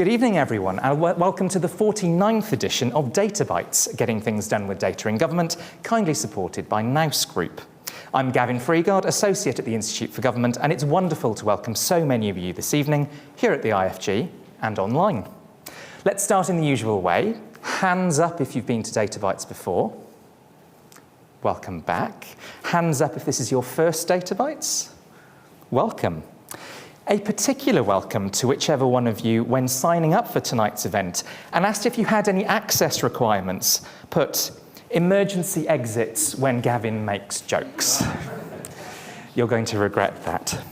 Good evening, everyone, and welcome to the 49th edition of Data Bites, Getting Things Done with Data in Government, kindly supported by Nous Group. I'm Gavin Freegard, Associate at the Institute for Government, and it's wonderful to welcome so many of you this evening here at the IFG and online. Let's start in the usual way. Hands up if you've been to Data Bites before. Welcome back. Hands up if this is your first Data Bites. Welcome. A particular welcome to whichever one of you, when signing up for tonight's event and asked if you had any access requirements, put emergency exits when Gavin makes jokes. You're going to regret that.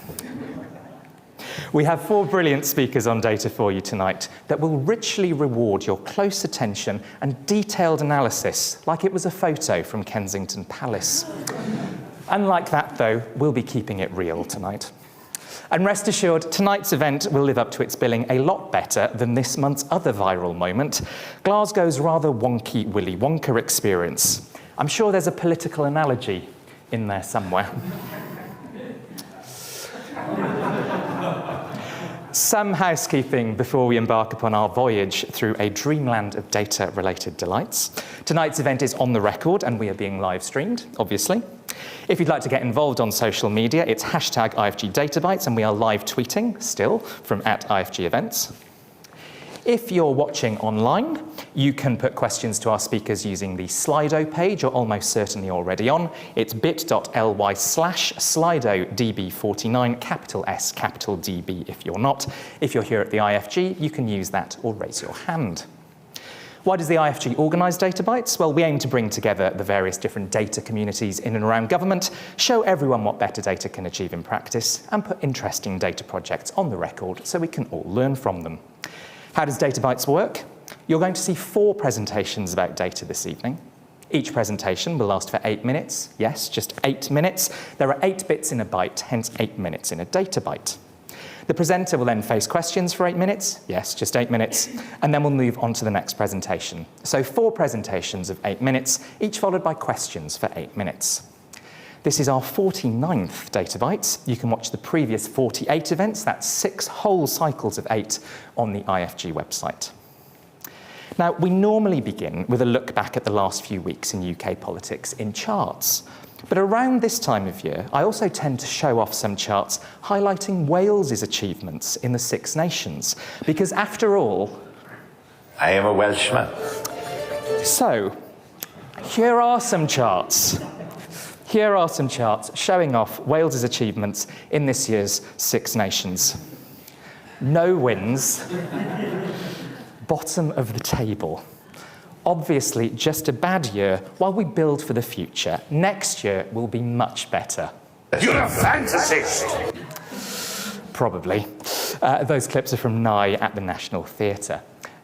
We have 4 brilliant speakers on data for you tonight that will richly reward your close attention and detailed analysis, like it was a photo from Kensington Palace. Unlike that, though, we'll be keeping it real tonight. And rest assured, tonight's event will live up to its billing a lot better than this month's other viral moment, Glasgow's rather wonky Willy Wonka experience. I'm sure there's a political analogy in there somewhere. Some housekeeping before we embark upon our voyage through a dreamland of data-related delights. Tonight's event is on the record and we are being live streamed, obviously. If you'd like to get involved on social media, it's hashtag IFG DataBites, and we are live tweeting still from @IFG Events. If you're watching online, you can put questions to our speakers using the Slido page you're almost certainly already on. It's bit.ly/SlidoDB49, capital S, capital DB if you're not. If you're here at the IFG, you can use that or raise your hand. Why does the IFG organise Data Bites? Well, we aim to bring together the various different data communities in and around government, show everyone what better data can achieve in practice, and put interesting data projects on the record so we can all learn from them. How does Data Bites work? You're going to see 4 presentations about data this evening. Each presentation will last for 8 minutes. Yes, just 8 minutes. There are 8 bits in a byte, hence 8 minutes in a data bite. The presenter will then face questions for 8 minutes. Yes, just 8 minutes. And then we'll move on to the next presentation. So 4 presentations of 8 minutes, each followed by questions for 8 minutes. This is our 49th Data Bites. You can watch the previous 48 events, that's 6 whole cycles of 8 on the IFG website. Now, we normally begin with a look back at the last few weeks in UK politics in charts. But around this time of year, I also tend to show off some charts highlighting Wales's achievements in the Six Nations. Because after all, I am a Welshman. So, here are some charts. Here are some charts showing off Wales's achievements in this year's Six Nations. No wins. Bottom of the table. Obviously, just a bad year while we build for the future. Next year will be much better. You're a fantasist! Probably. Those clips are from Nye at the National Theatre.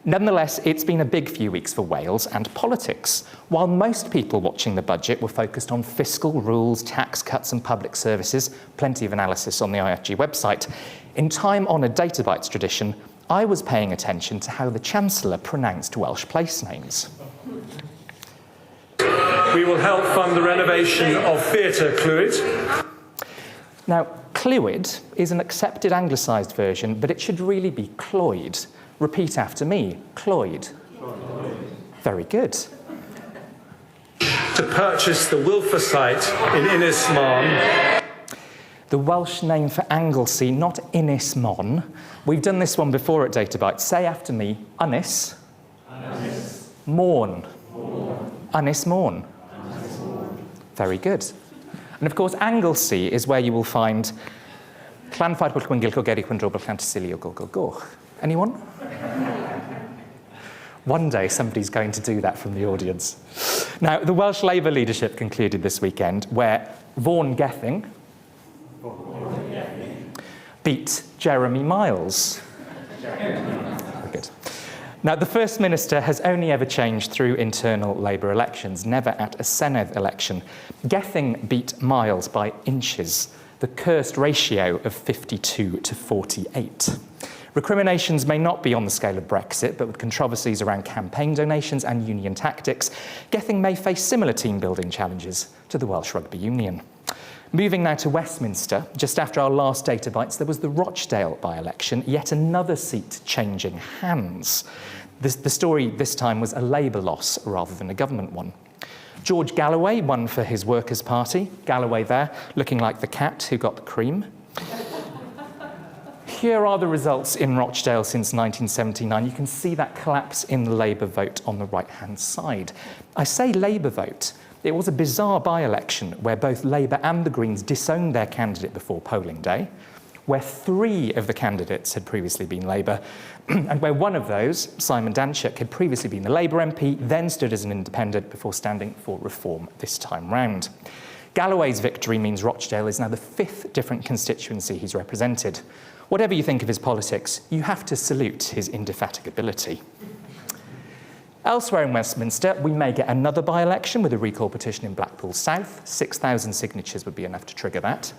Nonetheless, it's been a big few weeks for Wales and politics. While most people watching the budget were focused on fiscal rules, tax cuts and public services, plenty of analysis on the IFG website, in time-honoured Data Bites tradition, I was paying attention to how the Chancellor pronounced Welsh place names. We will help fund the renovation of Theatr Clwyd. Now, Clwyd is an accepted anglicised version, but it should really be Clwyd. Repeat after me, Clwyd. Very good. To purchase the Wilfer site in Ynys Môn. The Welsh name for Anglesey, not Ynys Môn. We've done this one before at Data Bites. Say after me, Ynys Môn. Ynys Môn. Very good. And of course, Anglesey is where you will find Llanfair Pwllgwyngyll Gogeri Chwendrobl Llantysilio Golgolgoch. Anyone? One day somebody's going to do that from the audience. Now, the Welsh Labour leadership concluded this weekend where Vaughan Gething beat Jeremy Miles. Very good. Now, the First Minister has only ever changed through internal Labour elections, never at a Senedd election. Gething beat Miles by inches, the cursed ratio of 52 to 48. Recriminations may not be on the scale of Brexit, but with controversies around campaign donations and union tactics, Gething may face similar team-building challenges to the Welsh Rugby Union. Moving now to Westminster, just after our last Data Bites, there was the Rochdale by-election, yet another seat changing hands. The story this time was a Labour loss rather than a government one. George Galloway won for his Workers' Party. Galloway there, looking like the cat who got the cream. Here are the results in Rochdale since 1979. You can see that collapse in the Labour vote on the right-hand side. I say Labour vote. It was a bizarre by-election where both Labour and the Greens disowned their candidate before polling day, where 3 of the candidates had previously been Labour, and where one of those, Simon Danczuk, had previously been a Labour MP, then stood as an independent before standing for reform this time round. Galloway's victory means Rochdale is now the 5th different constituency he's represented. Whatever you think of his politics, you have to salute his indefatigability. Elsewhere in Westminster, we may get another by-election with a recall petition in Blackpool South. 6,000 signatures would be enough to trigger that.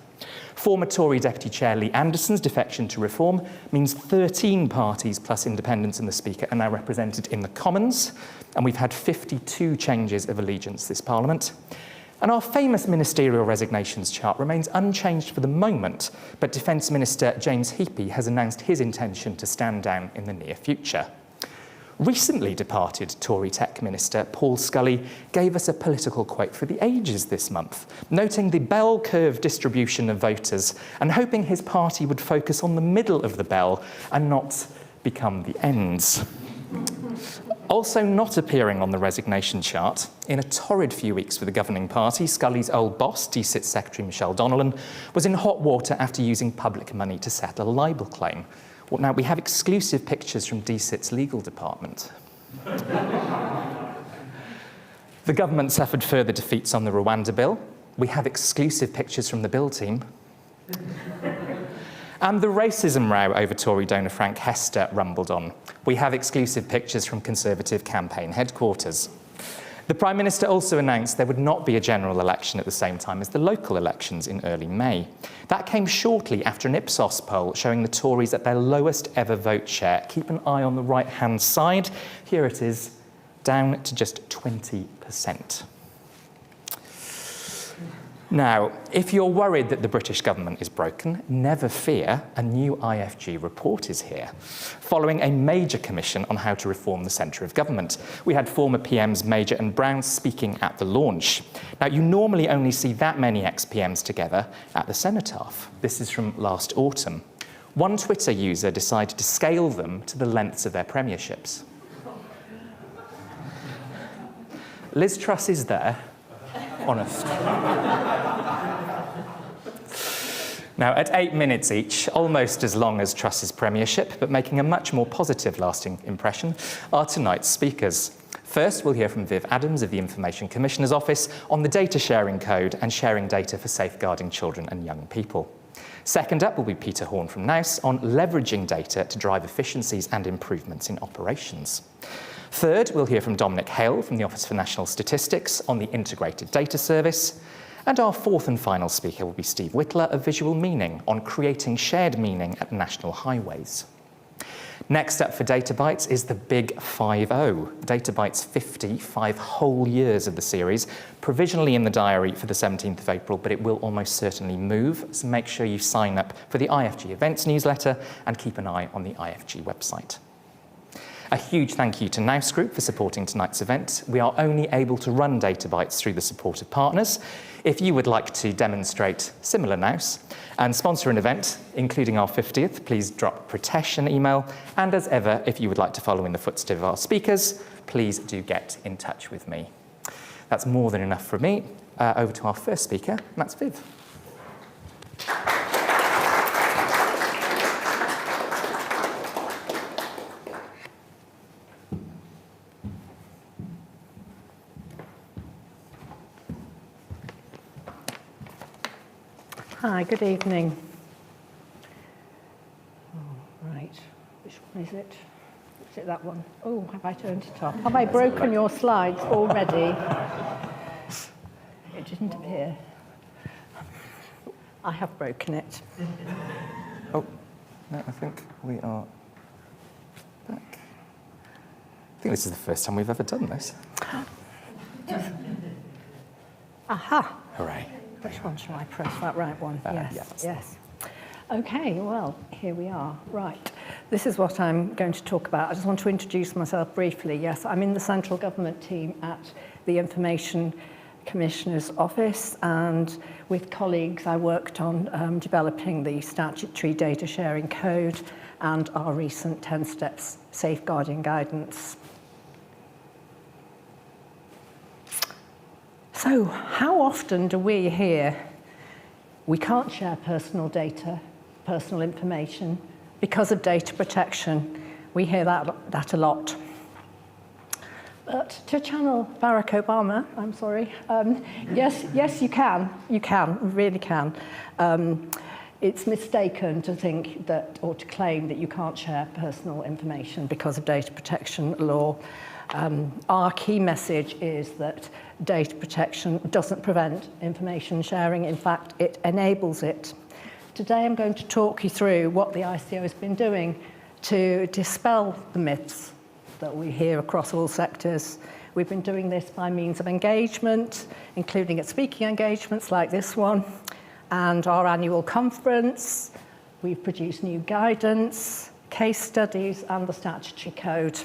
Former Tory Deputy Chair Lee Anderson's defection to reform means 13 parties plus independents and the Speaker are now represented in the Commons, and we've had 52 changes of allegiance this Parliament. And our famous ministerial resignations chart remains unchanged for the moment, but Defence Minister James Heappey has announced his intention to stand down in the near future. Recently departed Tory Tech Minister Paul Scully gave us a political quote for the ages this month, noting the bell curve distribution of voters and hoping his party would focus on the middle of the bell and not become the ends. Also not appearing on the resignation chart, in a torrid few weeks for the governing party, Scully's old boss, DSIT Secretary Michelle Donnellan, was in hot water after using public money to settle a libel claim. Well, now, we have exclusive pictures from DSIT's legal department. The government suffered further defeats on the Rwanda bill. We have exclusive pictures from the bill team. And the racism row over Tory donor Frank Hester rumbled on. We have exclusive pictures from Conservative campaign headquarters. The Prime Minister also announced there would not be a general election at the same time as the local elections in early May. That came shortly after an Ipsos poll showing the Tories at their lowest ever vote share. Keep an eye on the right-hand side. Here it is, down to just 20%. Now, if you're worried that the British government is broken, never fear, a new IFG report is here, following a major commission on how to reform the centre of government. We had former PMs Major and Brown speaking at the launch. Now, you normally only see that many ex-PMs together at the cenotaph. This is from last autumn. One Twitter user decided to scale them to the lengths of their premierships. Liz Truss is there. Honest. Now, at 8 minutes each, almost as long as Truss's premiership, but making a much more positive lasting impression, are tonight's speakers. First, we'll hear from Viv Adams of the Information Commissioner's Office on the data sharing code and sharing data for safeguarding children and young people. Second up will be Peter Horn from Nous on leveraging data to drive efficiencies and improvements in operations. Third, we'll hear from Dominic Hale from the Office for National Statistics on the Integrated Data Service. And our fourth and final speaker will be Steve Whitler of Visual Meaning on creating shared meaning at national highways. Next up for Data Bites is the Big 5-0. Data Bites 50, 5 whole years of the series, provisionally in the diary for the 17th of April, but it will almost certainly move, so make sure you sign up for the IFG events newsletter and keep an eye on the IFG website. A huge thank you to Nous Group for supporting tonight's event. We are only able to run Data Bites through the support of partners. If you would like to demonstrate similar Nous and sponsor an event, including our 50th, please drop Pritesh an email. And as ever, if you would like to follow in the footsteps of our speakers, please do get in touch with me. That's more than enough for me. Over to our first speaker, and that's Viv. Hi, good evening. Right, which one is it? Is it that one? Oh, have I turned it off? Have I broken your slides already? It didn't appear. I have broken it. Oh, no, I think we are back. I think this is the first time we've ever done this. Aha! Hooray. Which one shall I press? That right one? Yes, yeah, that's yes. Okay, well, here we are. Right. This is what I'm going to talk about. I just want to introduce myself briefly. Yes, I'm in the central government team at the Information Commissioner's Office, and with colleagues I worked on developing the statutory data sharing code and our recent 10 steps safeguarding guidance. So, how often do we hear we can't share personal data, personal information because of data protection? We hear that a lot. But to channel Barack Obama, I'm sorry, yes, you can, really can. It's mistaken to think that, or to claim that you can't share personal information because of data protection law. Our key message is that data protection doesn't prevent information sharing. In fact, it enables it. Today I'm going to talk you through what the ICO has been doing to dispel the myths that we hear across all sectors. We've been doing this by means of engagement, including at speaking engagements like this one, and our annual conference. We've produced new guidance, case studies, and the statutory code.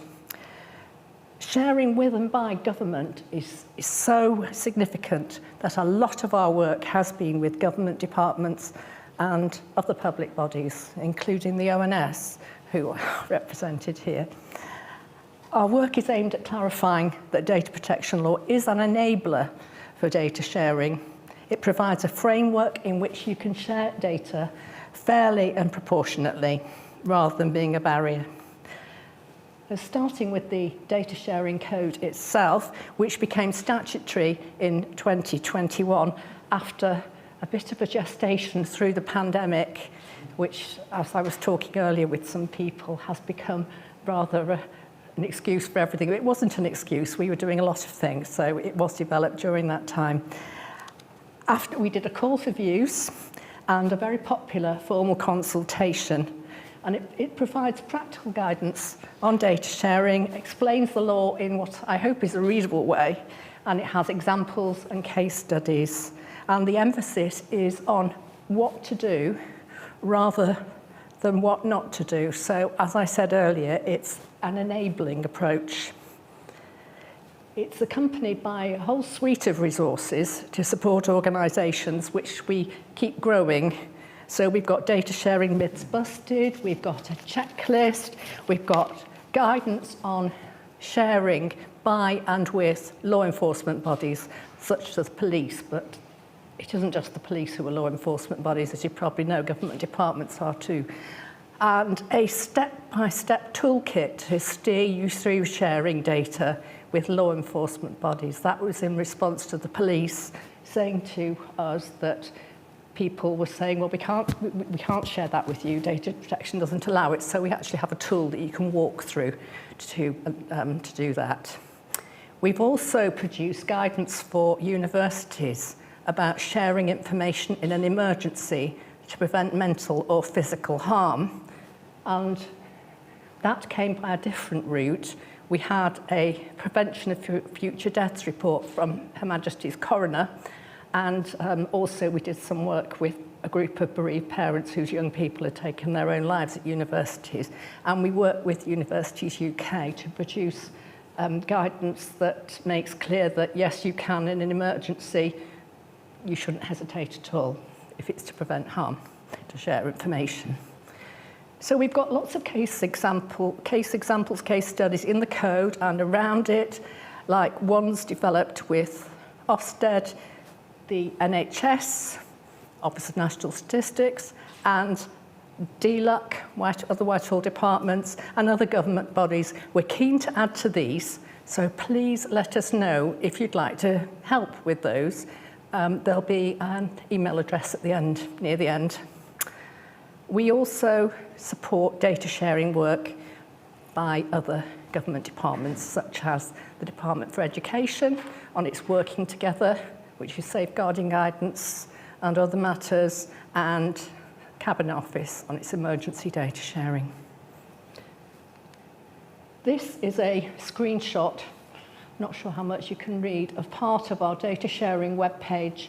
Sharing with and by government is so significant that a lot of our work has been with government departments and other public bodies, including the ONS, who are represented here. Our work is aimed at clarifying that data protection law is an enabler for data sharing. It provides a framework in which you can share data fairly and proportionately, rather than being a barrier. So starting with the data sharing code itself, which became statutory in 2021 after a bit of a gestation through the pandemic, which, as I was talking earlier with some people, has become rather an excuse for everything. It wasn't an excuse. We were doing a lot of things, so it was developed during that time. After we did a call for views and a very popular formal consultation, and it provides practical guidance on data sharing, explains the law in what I hope is a readable way, and it has examples and case studies. And the emphasis is on what to do rather than what not to do. So, as I said earlier, it's an enabling approach. It's accompanied by a whole suite of resources to support organisations which we keep growing. So we've got data sharing myths busted, we've got a checklist, we've got guidance on sharing by and with law enforcement bodies, such as police, but it isn't just the police who are law enforcement bodies, as you probably know, government departments are too. And a step-by-step toolkit to steer you through sharing data with law enforcement bodies. That was in response to the police saying to us that people were saying, well, we can't share that with you, data protection doesn't allow it, so we actually have a tool that you can walk through to do that. We've also produced guidance for universities about sharing information in an emergency to prevent mental or physical harm, and that came by a different route. We had a prevention of future deaths report from Her Majesty's Coroner, and also we did some work with a group of bereaved parents whose young people had taken their own lives at universities, and we worked with Universities UK to produce guidance that makes clear that yes, you can in an emergency, you shouldn't hesitate at all if it's to prevent harm, to share information. So we've got lots of case examples, case studies in the code and around it, like ones developed with Ofsted, the NHS, Office of National Statistics, and DLUC, other Whitehall departments, and other government bodies. We're keen to add to these, so please let us know if you'd like to help with those. There'll be an email address at the end, near the end. We also support data sharing work by other government departments, such as the Department for Education on its Working Together, which is safeguarding guidance and other matters, and Cabinet Office on its emergency data sharing. This is a screenshot, not sure how much you can read, of part of our data sharing webpage.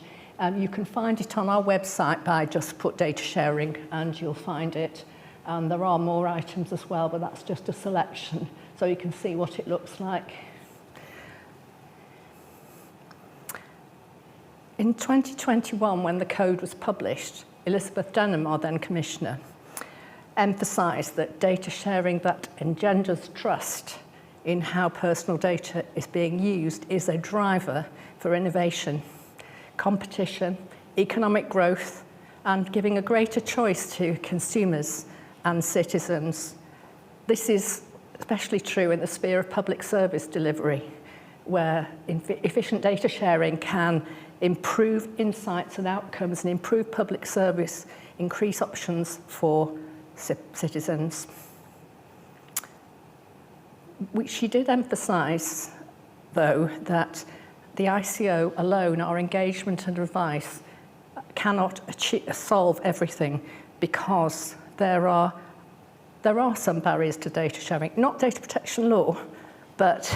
You can find it on our website by just put data sharing and you'll find it. And there are more items as well, but that's just a selection, so you can see what it looks like. In 2021, when the code was published, Elizabeth Denham, our then Commissioner, emphasised that data sharing that engenders trust in how personal data is being used is a driver for innovation, competition, economic growth, and giving a greater choice to consumers and citizens. This is especially true in the sphere of public service delivery, where efficient data sharing can improve insights and outcomes and improve public service, increase options for citizens. She did emphasise, though, that the ICO alone, our engagement and advice, cannot solve everything because there are some barriers to data sharing. Not data protection law, but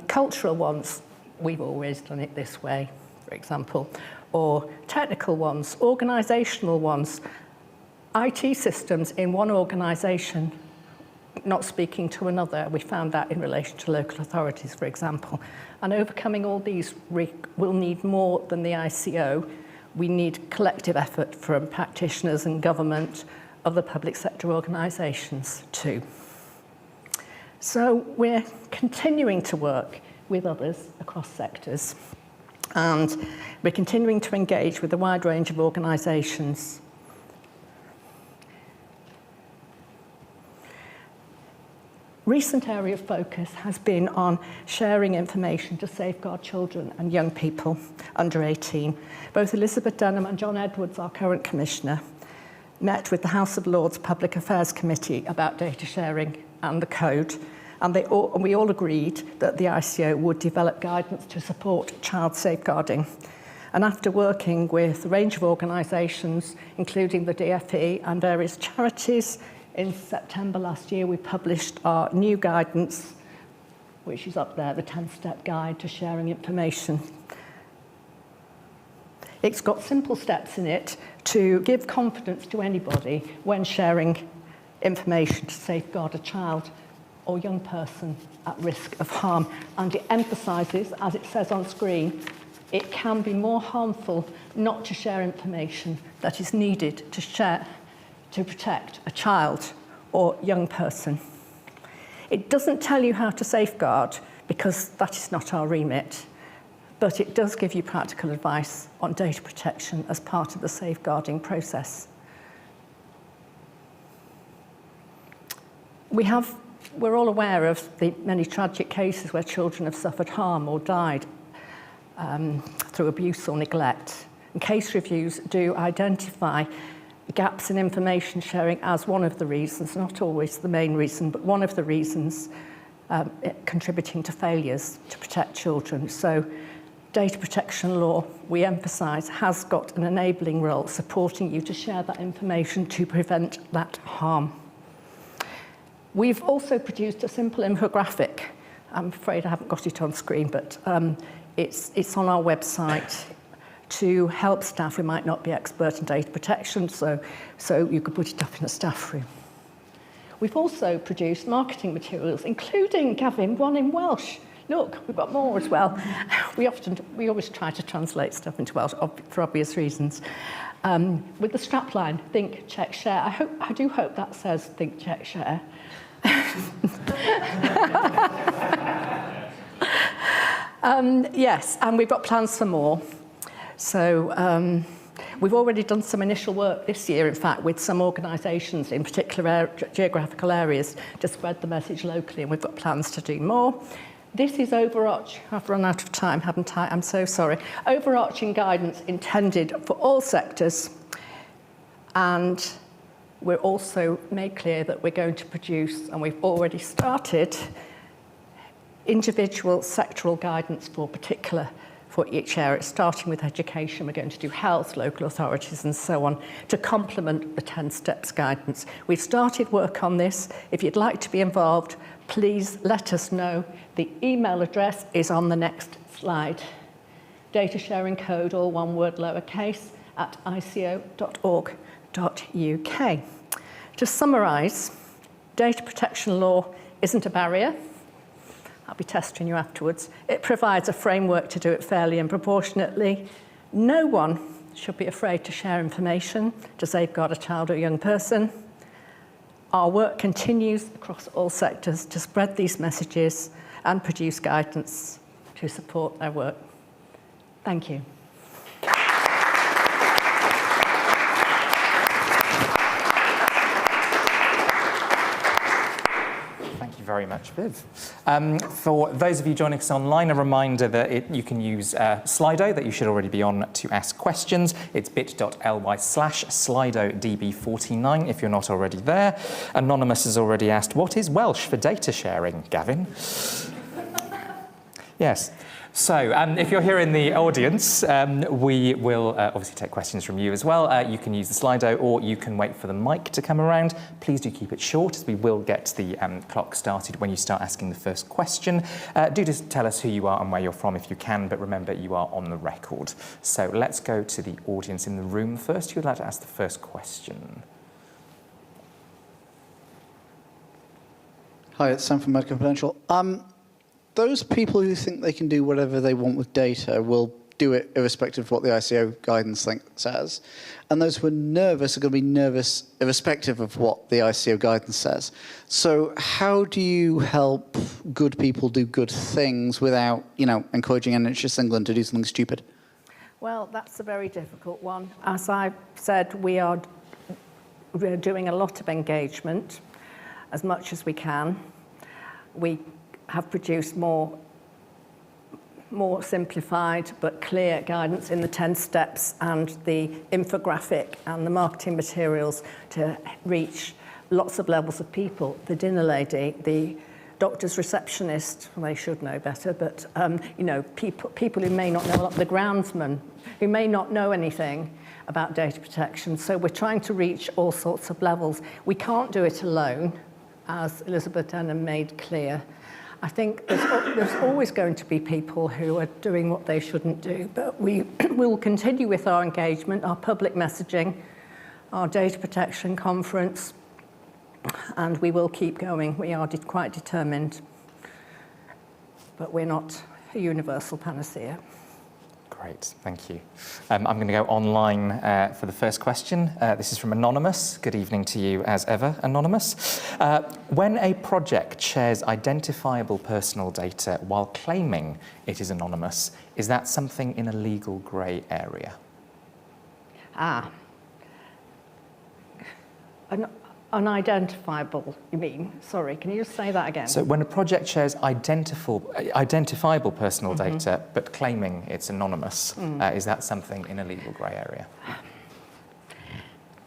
cultural ones. We've always done it this way, for example, or technical ones, organisational ones, IT systems in one organisation not speaking to another. We found that in relation to local authorities, for example. And overcoming all these will need more than the ICO. We need collective effort from practitioners and government, other public sector organisations too. So we're continuing to work with others across sectors, and we're continuing to engage with a wide range of organisations. Recent area of focus has been on sharing information to safeguard children and young people under 18. Both Elizabeth Denham and John Edwards, our current Commissioner, met with the House of Lords Public Affairs Committee about data sharing and the code, and we all agreed that the ICO would develop guidance to support child safeguarding. And after working with a range of organisations, including the DFE and various charities, in September last year, we published our new guidance, which is up there, the 10-step guide to sharing information. It's got simple steps in it to give confidence to anybody when sharing information to safeguard a child or young person at risk of harm. And it emphasises, as it says on screen, it can be more harmful not to share information that is needed to protect a child or young person. It doesn't tell you how to safeguard because that is not our remit, but it does give you practical advice on data protection as part of the safeguarding process. We're all aware of the many tragic cases where children have suffered harm or died through abuse or neglect. And case reviews do identify gaps in information sharing as one of the reasons, not always the main reason, but one of the reasons contributing to failures to protect children. So data protection law, we emphasise, has got an enabling role, supporting you to share that information to prevent that harm. We've also produced a simple infographic. I'm afraid I haven't got it on screen, but it's on our website to help staff who might not be expert in data protection, so you could put it up in a staff room. We've also produced marketing materials, including, Gavin, one in Welsh. Look, we've got more as well. We always try to translate stuff into Welsh for obvious reasons. With the strapline, think, check, share. I do hope that says think, check, share. Yes, and we've got plans for more. So we've already done some initial work this year, in fact, with some organisations in particular geographical areas to spread the message locally, and we've got plans to do more. This is overarching. I've run out of time, haven't I? I'm so sorry. Overarching guidance intended for all sectors, and we're also made clear that we're going to produce, and we've already started, individual sectoral guidance for each area, starting with education. We're going to do health, local authorities, and so on, to complement the 10 steps guidance. We've started work on this. If you'd like to be involved, please let us know. The email address is on the next slide. data sharing code, all one word lowercase, at ico.org.uk. To summarise, data protection law isn't a barrier. I'll be testing you afterwards. It provides a framework to do it fairly and proportionately. No one should be afraid to share information to safeguard a child or young person. Our work continues across all sectors to spread these messages and produce guidance to support their work. Thank you. Thank you very much, Viv. For those of you joining us online, a reminder that you can use Slido, that you should already be on, to ask questions. It's bit.ly/SlidoDB49 if you're not already there. Anonymous has already asked, what is Welsh for data sharing, Gavin? Yes. So if you're here in the audience, we will obviously take questions from you as well. You can use the Slido or you can wait for the mic to come around. Please do keep it short, as we will get the clock started when you start asking the first question. Do just tell us who you are and where you're from if you can, but remember you are on the record. So let's go to the audience in the room first. Who would like to ask the first question? Hi, it's Sam from Medical Confidential. Those people who think they can do whatever they want with data will do it irrespective of what the ICO guidance says. And those who are nervous are going to be nervous irrespective of what the ICO guidance says. So how do you help good people do good things without, encouraging NHS England to do something stupid? Well, that's a very difficult one. As I said, we're doing a lot of engagement, as much as we can. We have produced more simplified but clear guidance in the 10 steps and the infographic and the marketing materials to reach lots of levels of people. The dinner lady, the doctor's receptionist, well, they should know better, but people who may not know, the groundsman, who may not know anything about data protection. So we're trying to reach all sorts of levels. We can't do it alone, as Elizabeth Denham made clear. I think there's always going to be people who are doing what they shouldn't do, but we will continue with our engagement, our public messaging, our data protection conference, and we will keep going. We are quite determined, but we're not a universal panacea. Great, thank you. I'm going to go online for the first question. This is from Anonymous. Good evening to you as ever, Anonymous. When a project shares identifiable personal data while claiming it is anonymous, is that something in a legal grey area? Unidentifiable, you mean? Sorry, can you just say that again? So when a project shares identifiable personal data, but claiming it's anonymous, is that something in a legal grey area?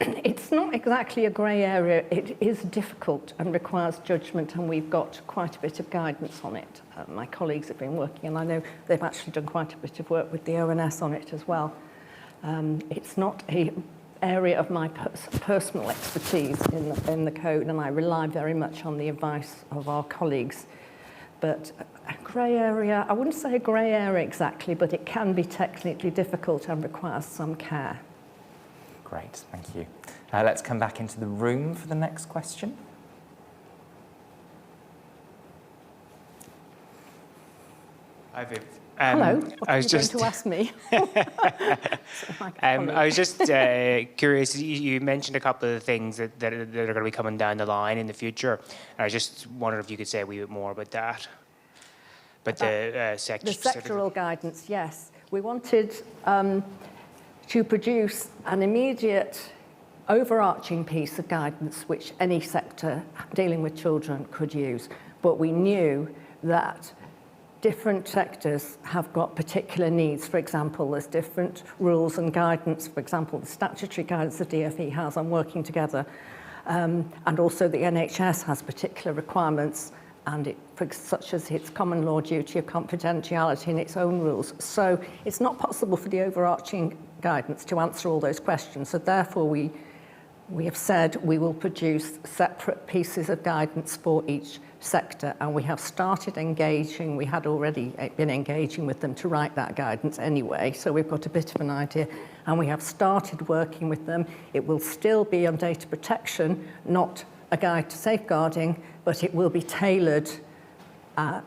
It's not exactly a grey area. It is difficult and requires judgment, and we've got quite a bit of guidance on it. My colleagues have been working, and I know they've actually done quite a bit of work with the ONS on it as well. It's not an area of my personal expertise in the code, and I rely very much on the advice of our colleagues. But a grey area, I wouldn't say a grey area exactly, but it can be technically difficult and requires some care. Great, thank you. Let's come back into the room for the next question. Hi, Viv. Hello, what are you going to ask me? I was just curious, you mentioned a couple of the things that are going to be coming down the line in the future. And I just wondered if you could say a wee bit more about that. But the sectoral guidance, yes. We wanted to produce an immediate overarching piece of guidance which any sector dealing with children could use. But we knew that different sectors have got particular needs. For example, there's different rules and guidance. For example, the statutory guidance the DfE has on working together. And also the NHS has particular requirements, and such as its common law duty of confidentiality and its own rules. So it's not possible for the overarching guidance to answer all those questions. So therefore we We have said we will produce separate pieces of guidance for each sector, and we have started engaging. We had already been engaging with them to write that guidance anyway, so we've got a bit of an idea, and we have started working with them. It will still be on data protection, not a guide to safeguarding, but it will be tailored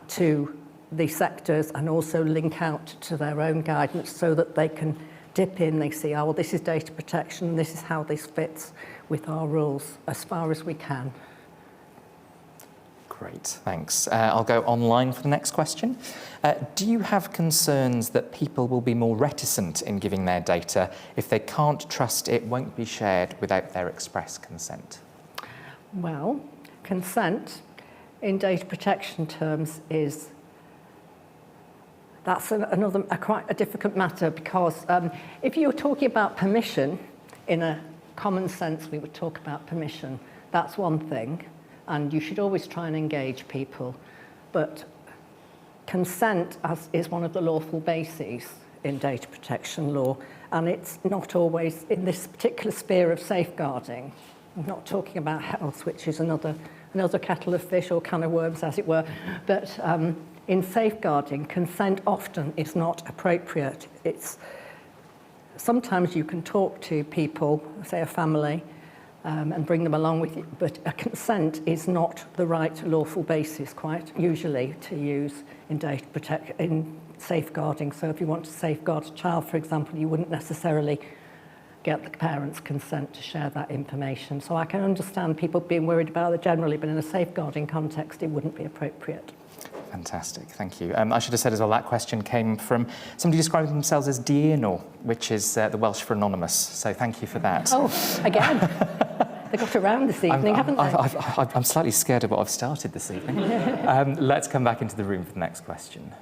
to the sectors and also link out to their own guidance so that they can dip in, they see, oh, well, this is data protection, this is how this fits with our rules as far as we can. Great, thanks. I'll go online for the next question. Do you have concerns that people will be more reticent in giving their data if they can't trust it won't be shared without their express consent? Well, consent in data protection terms is another quite a difficult matter, because if you're talking about permission, in a common sense we would talk about permission. That's one thing, and you should always try and engage people. But consent is one of the lawful bases in data protection law, and it's not always in this particular sphere of safeguarding. I'm not talking about health, which is another kettle of fish or can of worms, as it were, but in safeguarding, consent often is not appropriate. Sometimes you can talk to people, say a family, and bring them along with you, but a consent is not the right lawful basis, quite usually, to use in safeguarding. So if you want to safeguard a child, for example, you wouldn't necessarily get the parents' consent to share that information. So I can understand people being worried about it generally, but in a safeguarding context, it wouldn't be appropriate. Fantastic, thank you. I should have said as well, that question came from somebody describing themselves as Dienor, which is the Welsh for anonymous. So thank you for that. Oh, again. They got around this evening, haven't they? I'm slightly scared of what I've started this evening. Let's come back into the room for the next question.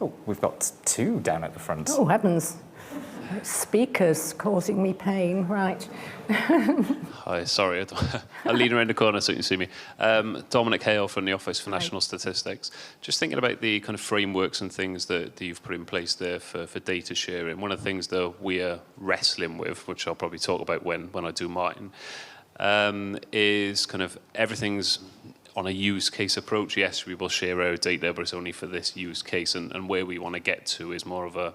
Oh, we've got two down at the front. Oh, heavens. Speakers causing me pain, right. Hi, sorry, I'll lean around the corner so you can see me. Dominic Hale from the Office for National Statistics. Just thinking about the kind of frameworks and things that you've put in place there for data sharing. One of the things that we are wrestling with, which I'll probably talk about when I do mine, is kind of everything's on a use case approach. Yes, we will share our data, but it's only for this use case, and where we want to get to is more of a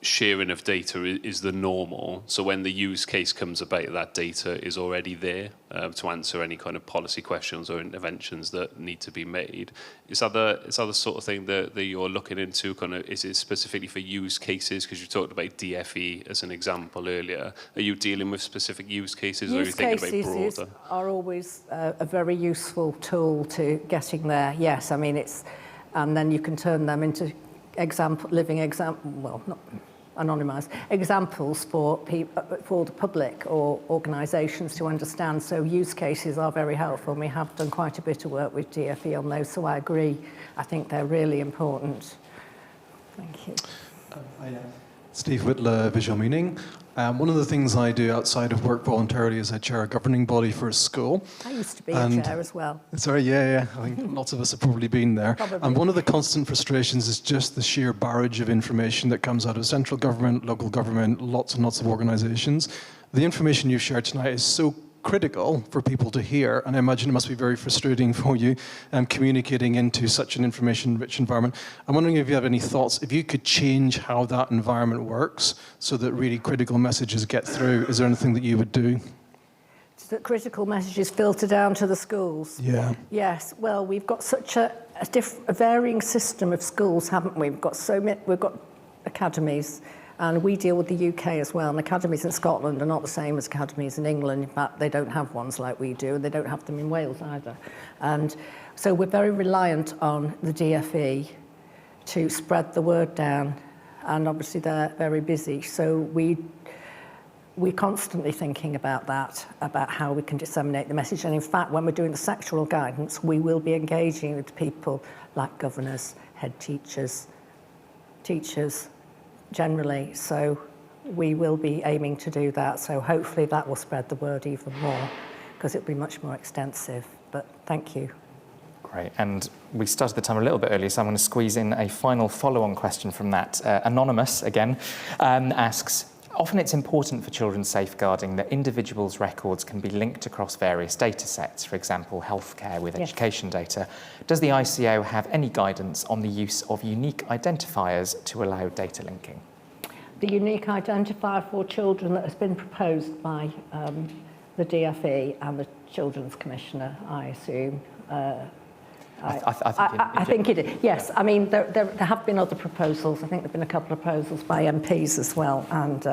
sharing of data is the normal. So when the use case comes about, that data is already there to answer any kind of policy questions or interventions that need to be made. Is that the sort of thing that you're looking into? Kind of, is it specifically for use cases? Because you talked about DFE as an example earlier. Are you dealing with specific use cases, or are you thinking about broader? Use cases are always a very useful tool to getting there. Yes, I mean and then you can turn them into living example. Well, not anonymised examples for the public or organisations to understand. So use cases are very helpful, and we have done quite a bit of work with DFE on those. So I agree. I think they're really important. Thank you. Steve Whitler, Visual Meaning. One of the things I do outside of work voluntarily is I chair a governing body for a school. I used to be a chair as well. Sorry, yeah. I think lots of us have probably been there. Probably. And one of the constant frustrations is just the sheer barrage of information that comes out of central government, local government, lots and lots of organisations. The information you've shared tonight is so critical for people to hear, and I imagine it must be very frustrating for you communicating into such an information-rich environment. I'm wondering if you have any thoughts, if you could change how that environment works so that really critical messages get through. Is there anything that you would do? So that critical messages filter down to the schools? Yeah. Yes, well, we've got such a varying system of schools, haven't we? We've got academies, and we deal with the UK as well, and academies in Scotland are not the same as academies in England. In fact, they don't have ones like we do, and they don't have them in Wales either. And so we're very reliant on the DFE to spread the word down, and obviously they're very busy. So we're constantly thinking about that, about how we can disseminate the message. And in fact, when we're doing the sectoral guidance, we will be engaging with people like governors, head teachers generally. So we will be aiming to do that. So hopefully that will spread the word even more, because it'll be much more extensive. But thank you. Great. And we started the time a little bit early, so I'm going to squeeze in a final follow-on question from that. Anonymous, again, asks, Often it's important for children's safeguarding that individuals' records can be linked across various data sets, for example, healthcare with education data. Does the ICO have any guidance on the use of unique identifiers to allow data linking? The unique identifier for children that has been proposed by the DFE and the Children's Commissioner, I assume. I think it is. Yes, I mean, there have been other proposals. I think there have been a couple of proposals by MPs as well, and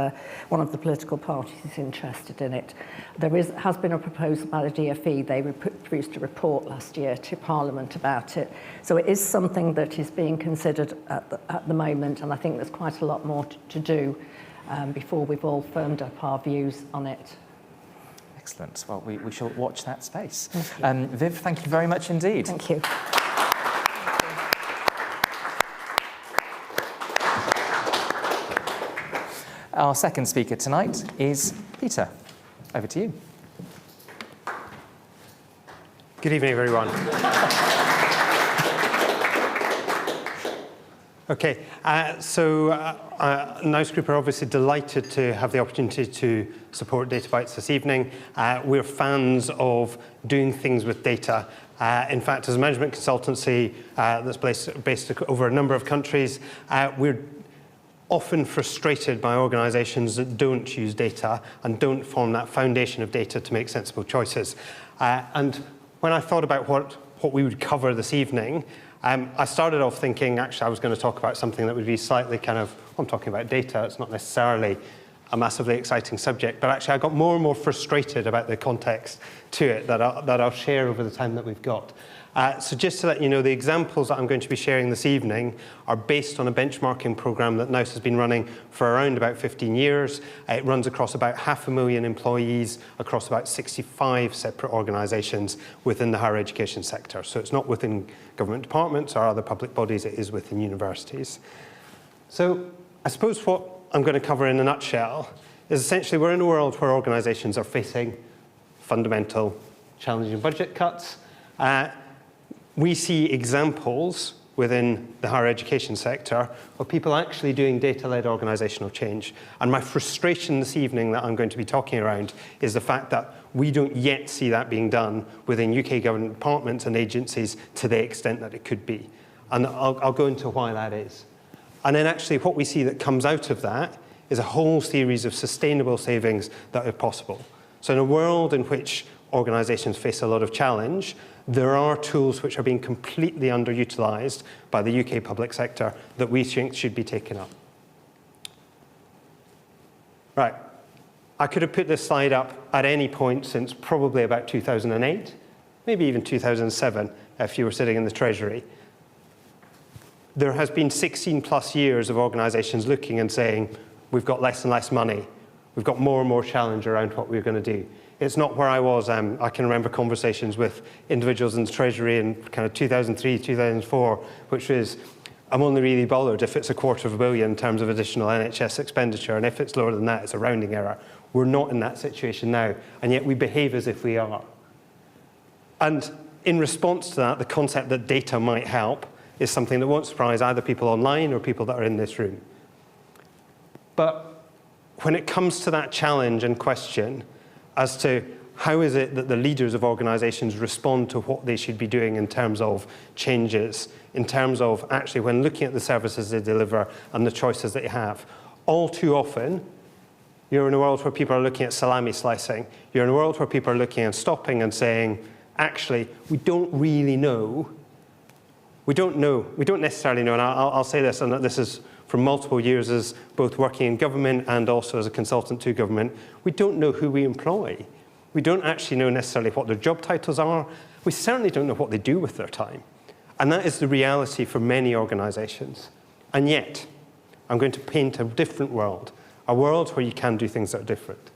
one of the political parties is interested in it. There has been a proposal by the DFE. They produced a report last year to Parliament about it. So it is something that is being considered at the moment, and I think there's quite a lot more to do before we've all firmed up our views on it. Excellent. Well, we shall watch that space. Viv, thank you very much indeed. Thank you. Our second speaker tonight is Peter. Over to you. Good evening, everyone. Okay, Nice Group are obviously delighted to have the opportunity to support DataBytes this evening. We're fans of doing things with data. In fact, as a management consultancy that's based over a number of countries, we're often frustrated by organisations that don't use data and don't form that foundation of data to make sensible choices. And when I thought about what we would cover this evening, I started off thinking, actually, I was going to talk about something that would be slightly kind of, I'm talking about data, it's not necessarily a massively exciting subject, but actually I got more and more frustrated about the context to it that I'll share over the time that we've got. So just to let you know, the examples that I'm going to be sharing this evening are based on a benchmarking program that NICE has been running for around about 15 years. It runs across about 500,000 employees across about 65 separate organisations within the higher education sector. So it's not within government departments or other public bodies, it is within universities. So I suppose what I'm going to cover in a nutshell is essentially we're in a world where organisations are facing fundamental challenging budget cuts. We see examples within the higher education sector of people actually doing data-led organisational change. And my frustration this evening that I'm going to be talking around is the fact that we don't yet see that being done within UK government departments and agencies to the extent that it could be. And I'll go into why that is. And then actually what we see that comes out of that is a whole series of sustainable savings that are possible. So in a world in which organisations face a lot of challenge, there are tools which are being completely underutilised by the UK public sector that we think should be taken up. Right. I could have put this slide up at any point since probably about 2008, maybe even 2007, if you were sitting in the Treasury. There has been 16 plus years of organisations looking and saying, we've got less and less money. We've got more and more challenge around what we're going to do. It's not where I was. I can remember conversations with individuals in the Treasury in kind of 2003, 2004, which was, I'm only really bothered if it's $250 million in terms of additional NHS expenditure, and if it's lower than that, it's a rounding error. We're not in that situation now, and yet we behave as if we are. And in response to that, the concept that data might help is something that won't surprise either people online or people that are in this room. But when it comes to that challenge and question as to how is it that the leaders of organisations respond to what they should be doing in terms of changes, in terms of actually when looking at the services they deliver and the choices that you have, all too often, you're in a world where people are looking at salami slicing. You're in a world where people are looking and stopping and saying, actually, we don't really know. We don't necessarily know, and I'll say this, and this is from multiple years as both working in government and also as a consultant to government, we don't know who we employ. We don't actually know necessarily what their job titles are. We certainly don't know what they do with their time. And that is the reality for many organisations. And yet, I'm going to paint a different world, a world where you can do things that are different.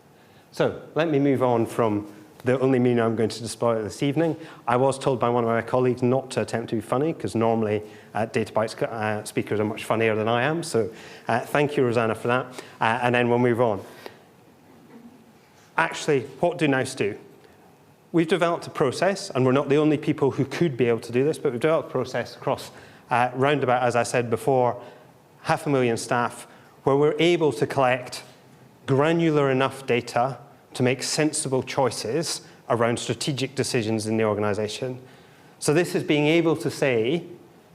So let me move on from the only meaning I'm going to display this evening. I was told by one of my colleagues not to attempt to be funny, because normally DataBytes speakers are much funnier than I am. So thank you, Rosanna, for that. And then we'll move on. Actually, what do NICE do? We've developed a process, and we're not the only people who could be able to do this, but we've developed a process across roundabout, as I said before, 500,000 staff, where we're able to collect granular enough data to make sensible choices around strategic decisions in the organization. So this is being able to say,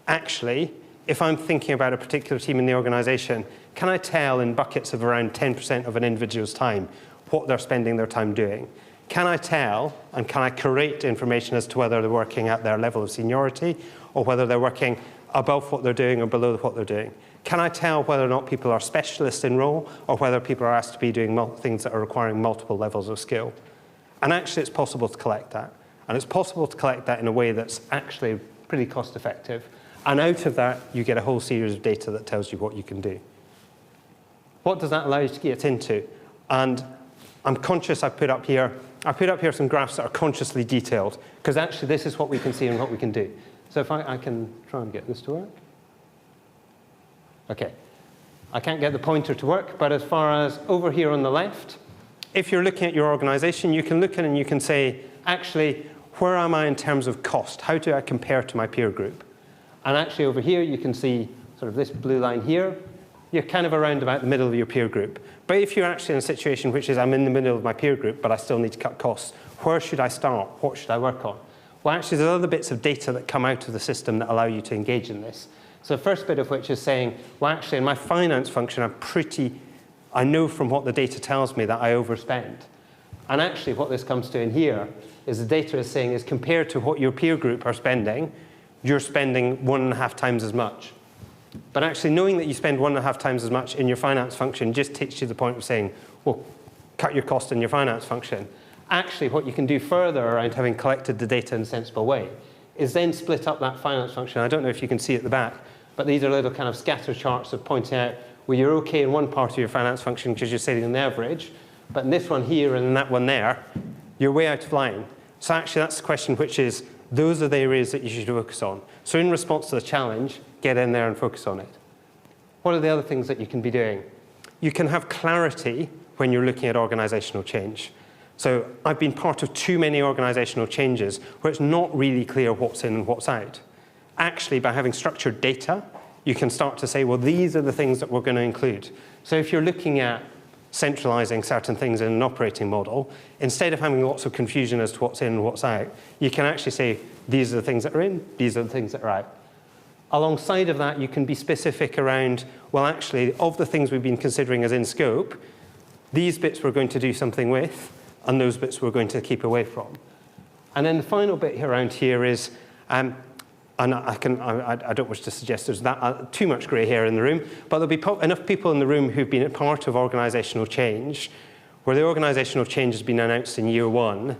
actually, if I'm thinking about a particular team in the organization, can I tell in buckets of around 10% of an individual's time what they're spending their time doing? Can I tell and can I curate information as to whether they're working at their level of seniority or whether they're working above what they're doing or below what they're doing? Can I tell whether or not people are specialists in role or whether people are asked to be doing things that are requiring multiple levels of skill? And actually, it's possible to collect that. And it's possible to collect that in a way that's actually pretty cost effective. And out of that, you get a whole series of data that tells you what you can do. What does that allow you to get into? And I'm conscious I put up here some graphs that are consciously detailed, because actually this is what we can see and what we can do. So if I can try and get this to work. Okay. I can't get the pointer to work, but as far as over here on the left, if you're looking at your organization, you can look in and you can say, actually, where am I in terms of cost? How do I compare to my peer group? And actually over here, you can see sort of this blue line here. You're kind of around about the middle of your peer group. But if you're actually in a situation which is I'm in the middle of my peer group, but I still need to cut costs, where should I start? What should I work on? Well, actually, there's other bits of data that come out of the system that allow you to engage in this. So the first bit of which is saying, well, actually, in my finance function, I know from what the data tells me that I overspend. And actually, what this comes to in here is the data is saying is compared to what your peer group are spending, you're spending 1.5 times as much. But actually, knowing that you spend 1.5 times as much in your finance function just takes you to the point of saying, well, cut your cost in your finance function. Actually, what you can do further around having collected the data in a sensible way is then split up that finance function. I don't know if you can see at the back, but these are little kind of scatter charts of pointing out where you're okay in one part of your finance function because you're setting an average, but in this one here and in that one there, you're way out of line. So actually, that's the question, which is, those are the areas that you should focus on. So in response to the challenge, get in there and focus on it. What are the other things that you can be doing? You can have clarity when you're looking at organizational change. So I've been part of too many organizational changes where it's not really clear what's in and what's out. Actually, by having structured data, you can start to say, well, these are the things that we're going to include. So if you're looking at centralizing certain things in an operating model, instead of having lots of confusion as to what's in and what's out, you can actually say, these are the things that are in, these are the things that are out. Alongside of that, you can be specific around, well, actually, of the things we've been considering as in scope, these bits we're going to do something with, and those bits we're going to keep away from. And then the final bit around here is, and I don't wish to suggest there's too much grey hair in the room, but there'll be enough people in the room who've been a part of organizational change, where the organizational change has been announced in year one,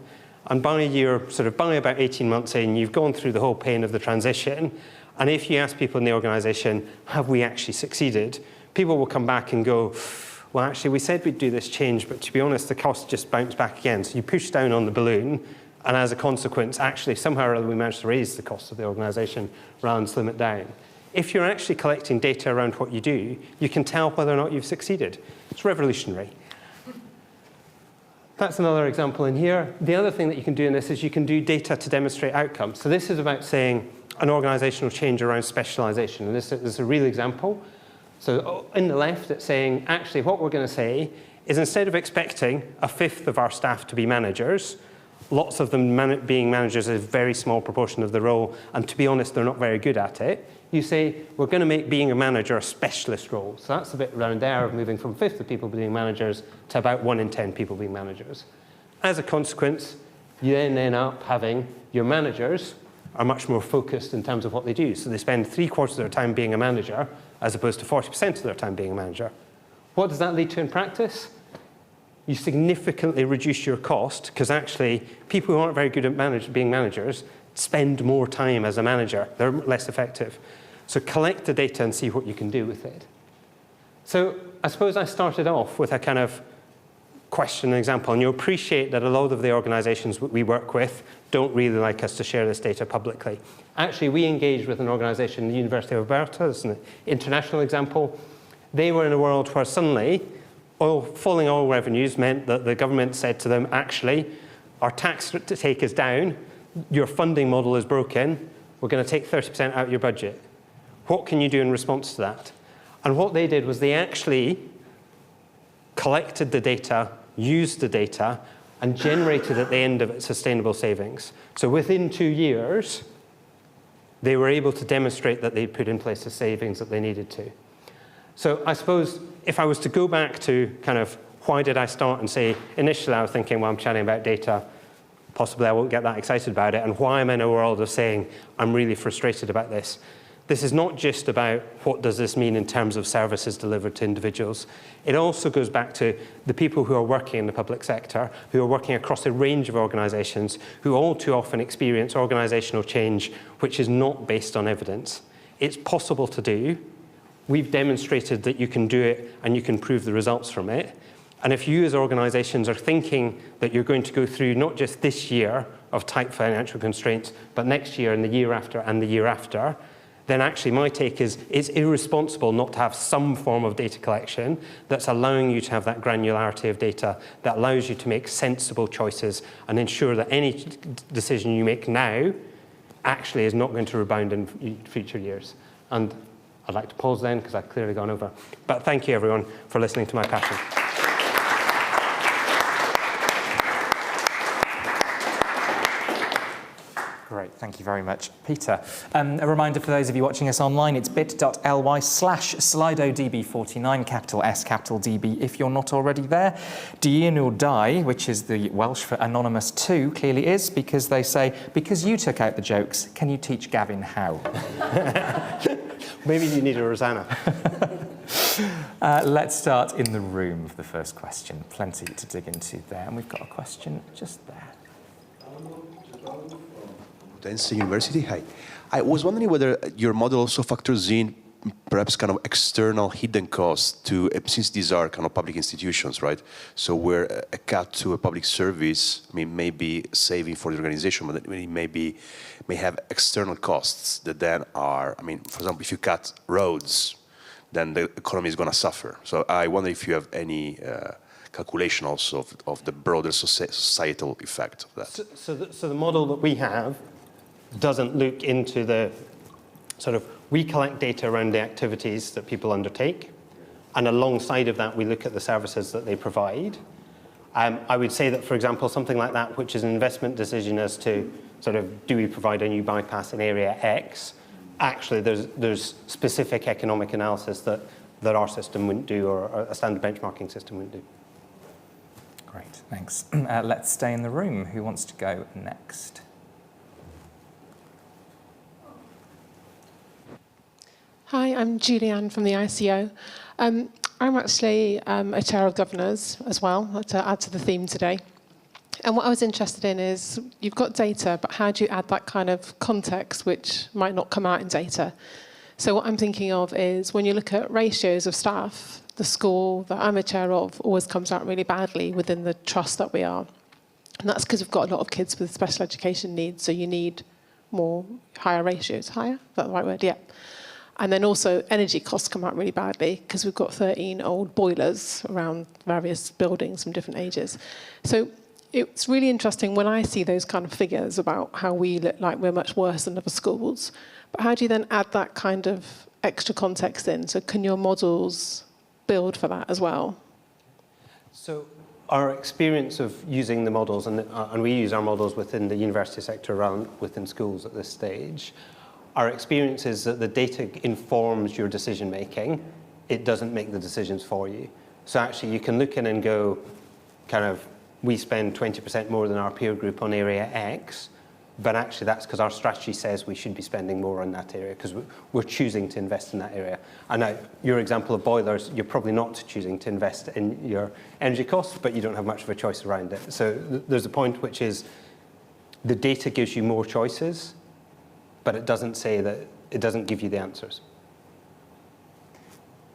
and by about 18 months in, you've gone through the whole pain of the transition, and if you ask people in the organization, have we actually succeeded? People will come back and go, well, actually, we said we'd do this change, but to be honest, the cost just bounced back again. So you push down on the balloon, and as a consequence, actually, somehow or other, we managed to raise the cost of the organization rather than slim it down. If you're actually collecting data around what you do, you can tell whether or not you've succeeded. It's revolutionary. That's another example in here. The other thing that you can do in this is you can do data to demonstrate outcomes. So this is about saying an organizational change around specialization. And this is a real example. So in the left, it's saying, actually, what we're going to say is instead of expecting 1/5 of our staff to be managers, lots of them being managers is a very small proportion of the role, and to be honest, they're not very good at it. You say, we're going to make being a manager a specialist role. So that's the bit around there of moving from 1/5 of people being managers to about 1 in 10 people being managers. As a consequence, you then end up having your managers are much more focused in terms of what they do. So they spend 3/4 of their time being a manager, as opposed to 40% of their time being a manager. What does that lead to in practice? You significantly reduce your cost, because actually people who aren't very good at being managers spend more time as a manager. They're less effective. So collect the data and see what you can do with it. So I suppose I started off with a kind of question and example, and you'll appreciate that a lot of the organizations we work with don't really like us to share this data publicly. Actually, we engaged with an organization, the University of Alberta, as an international example. They were in a world where suddenly falling oil revenues meant that the government said to them, actually, our tax take is down, your funding model is broken, we're going to take 30% out of your budget. What can you do in response to that? And what they did was they actually collected the data, used the data, and generated at the end of it sustainable savings. So within 2 years, they were able to demonstrate that they'd put in place the savings that they needed to. So I suppose if I was to go back to kind of why did I start and say, initially I was thinking, well, I'm chatting about data, possibly I won't get that excited about it, and why I'm in a world of saying, I'm really frustrated about this. This is not just about what does this mean in terms of services delivered to individuals. It also goes back to the people who are working in the public sector, who are working across a range of organisations, who all too often experience organisational change which is not based on evidence. It's possible to do. We've demonstrated that you can do it and you can prove the results from it. And if you as organisations are thinking that you're going to go through not just this year of tight financial constraints, but next year and the year after and the year after, then actually my take is it's irresponsible not to have some form of data collection that's allowing you to have that granularity of data that allows you to make sensible choices and ensure that any decision you make now actually is not going to rebound in future years. And I'd like to pause then because I've clearly gone over. But thank you everyone for listening to my passion. Great, thank you very much, Peter. A reminder for those of you watching us online, it's bit.ly/SlidoDB49, capital S, capital DB, if you're not already there. Dyn or die, which is the Welsh for anonymous too, clearly is, because they say, because you took out the jokes, can you teach Gavin how? Maybe you need a Rosanna. Let's start in the room for the first question. Plenty to dig into there, and we've got a question just there. University. Hi. I was wondering whether your model also factors in perhaps kind of external hidden costs to, since these are kind of public institutions, right? So where a cut to a public service, I mean, may be saving for the organization, but it may have external costs that then are, I mean, for example, if you cut roads, then the economy is going to suffer. So I wonder if you have any calculation also of the broader societal effect of that. So the model that we have doesn't look into the sort of, we collect data around the activities that people undertake, and alongside of that, we look at the services that they provide. I would say that, for example, something like that, which is an investment decision as to sort of, do we provide a new bypass in area X? Actually, there's specific economic analysis that our system wouldn't do, or a standard benchmarking system wouldn't do. Great, thanks. Let's stay in the room. Who wants to go next? Hi, I'm Julianne from the ICO. I'm actually a chair of governors as well, to add to the theme today. And what I was interested in is, you've got data, but how do you add that kind of context which might not come out in data? So what I'm thinking of is, when you look at ratios of staff, the school that I'm a chair of always comes out really badly within the trust that we are. And that's because we've got a lot of kids with special education needs, so you need higher ratios. Higher? Is that the right word? Yeah. And then also energy costs come out really badly because we've got 13 old boilers around various buildings from different ages. So it's really interesting when I see those kind of figures about how we look like we're much worse than other schools. But how do you then add that kind of extra context in? So can your models build for that as well? So our experience of using the models, and we use our models within the university sector around within schools at this stage, our experience is that the data informs your decision making. It doesn't make the decisions for you. So actually you can look in and go, kind of, we spend 20% more than our peer group on area X, but actually that's because our strategy says we should be spending more on that area because we're choosing to invest in that area. And now, your example of boilers, you're probably not choosing to invest in your energy costs, but you don't have much of a choice around it. So there's a point which is the data gives you more choices, but it doesn't say that, it doesn't give you the answers.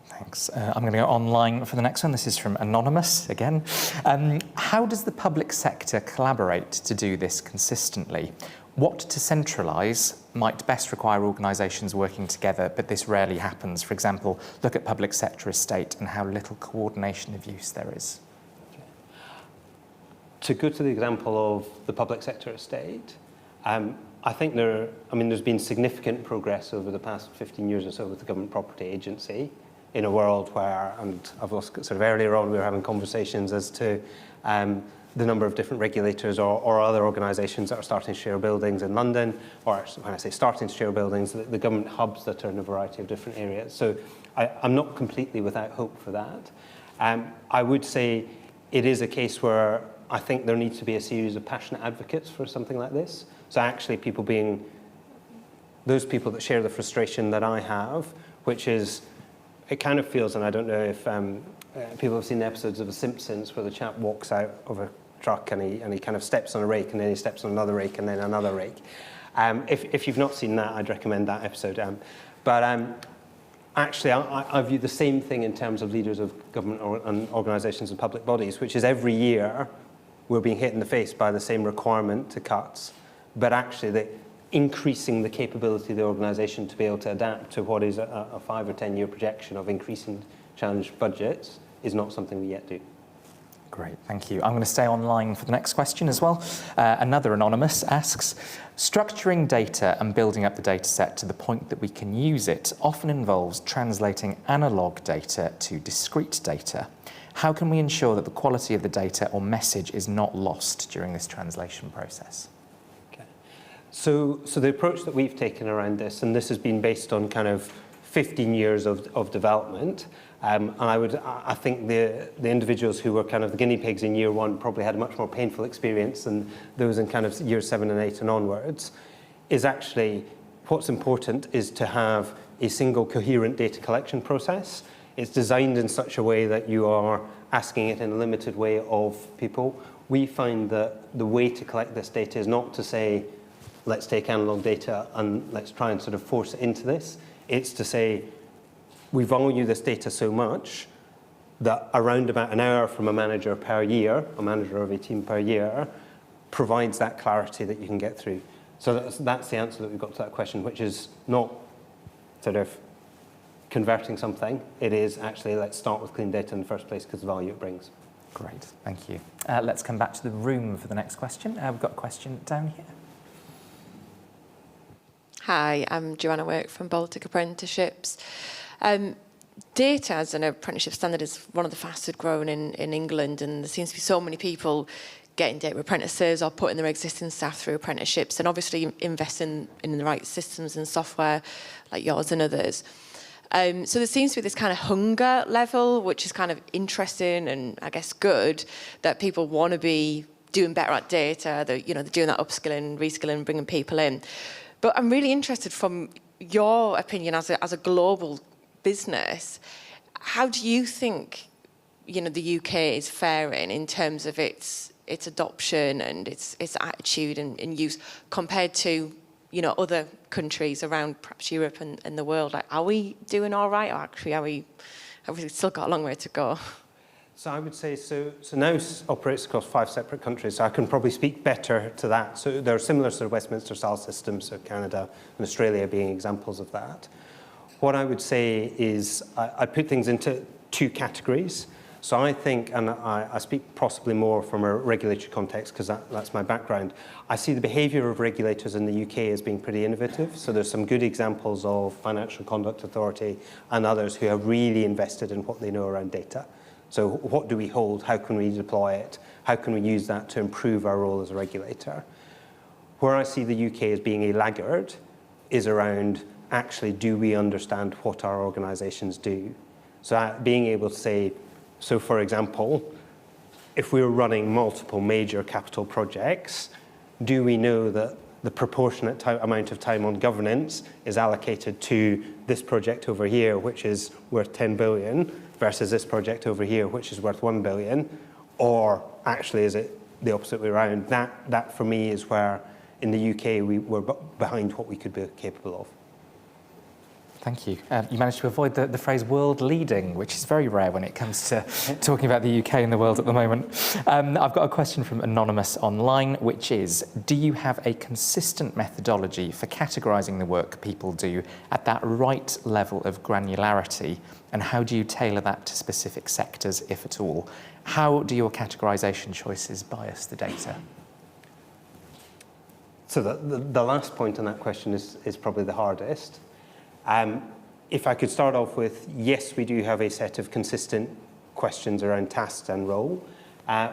Thanks. I'm going to go online for the next one. This is from Anonymous again. How does the public sector collaborate to do this consistently? What to centralise might best require organisations working together, but this rarely happens. For example, look at public sector estate and how little coordination of use there is. To go to the example of the public sector estate, I think there's been significant progress over the past 15 years or so with the Government Property Agency. in a world where, and I've lost sort of earlier on, we were having conversations as to the number of different regulators or other organisations that are starting to share buildings in London, or when I say starting to share buildings, the government hubs that are in a variety of different areas. So I'm not completely without hope for that. I would say it is a case where I think there needs to be a series of passionate advocates for something like this. So actually people being those people that share the frustration that I have, which is, it kind of feels, and I don't know if people have seen episodes of The Simpsons where the chap walks out of a truck and he kind of steps on a rake and then he steps on another rake and then another rake. If you've not seen that, I'd recommend that episode. Actually, I view the same thing in terms of leaders of government and organisations and public bodies, which is every year we're being hit in the face by the same requirement to cuts, but actually increasing the capability of the organisation to be able to adapt to what is a 5 or 10 year projection of increasing challenge budgets is not something we yet do. Great, thank you. I'm going to stay online for the next question as well. Another anonymous asks, structuring data and building up the data set to the point that we can use it often involves translating analogue data to discrete data. How can we ensure that the quality of the data or message is not lost during this translation process? Okay. So the approach that we've taken around this, and this has been based on kind of 15 years of development, and I think the individuals who were kind of the guinea pigs in year one probably had a much more painful experience than those in kind of year 7 and 8 and onwards, is actually what's important is to have a single coherent data collection process. It's designed in such a way that you are asking it in a limited way of people. We find that the way to collect this data is not to say, let's take analog data and let's try and sort of force it into this. It's to say, we value this data so much that around about an hour from a manager per year, a manager of a team per year, provides that clarity that you can get through. So that's the answer that we've got to that question, which is not sort of converting something. It is actually, let's start with clean data in the first place because of the value it brings. Great, thank you. Let's come back to the room for the next question. We've got a question down here. Hi, I'm Joanna Work from Baltic Apprenticeships. Data as an apprenticeship standard is one of the fastest growing in England, and there seems to be so many people getting data apprentices or putting their existing staff through apprenticeships and obviously investing in the right systems and software like yours and others. So there seems to be this kind of hunger level, which is kind of interesting and I guess good, that people want to be doing better at data, they're doing that upskilling, reskilling, bringing people in. But I'm really interested from your opinion as a global business, how do you think the UK is faring in terms of its adoption and its attitude and use compared to other countries around perhaps Europe and the world? Like, are we doing all right, or actually have we still got a long way to go? So I would say, so NOUS operates across 5 separate countries, so I can probably speak better to that. So there are similar sort of Westminster-style systems, so Canada and Australia being examples of that. What I would say is I put things into 2 categories. So I think, and I speak possibly more from a regulatory context because that's my background, I see the behaviour of regulators in the UK as being pretty innovative. So there's some good examples of Financial Conduct Authority and others who have really invested in what they know around data. So what do we hold? How can we deploy it? How can we use that to improve our role as a regulator? Where I see the UK as being a laggard is around actually, do we understand what our organisations do? So being able to say, so for example, if we're running multiple major capital projects, do we know that the proportionate amount of time on governance is allocated to this project over here, which is worth 10 billion, versus this project over here, which is worth 1 billion? Or actually, is it the opposite way around? That for me is where, in the UK, we were behind what we could be capable of. Thank you. You managed to avoid the phrase world leading, which is very rare when it comes to talking about the UK and the world at the moment. I've got a question from Anonymous online, which is, do you have a consistent methodology for categorising the work people do at that right level of granularity? And how do you tailor that to specific sectors, if at all? How do your categorisation choices bias the data? So the last point on that question is probably the hardest. if I could start off with, yes, we do have a set of consistent questions around tasks and role.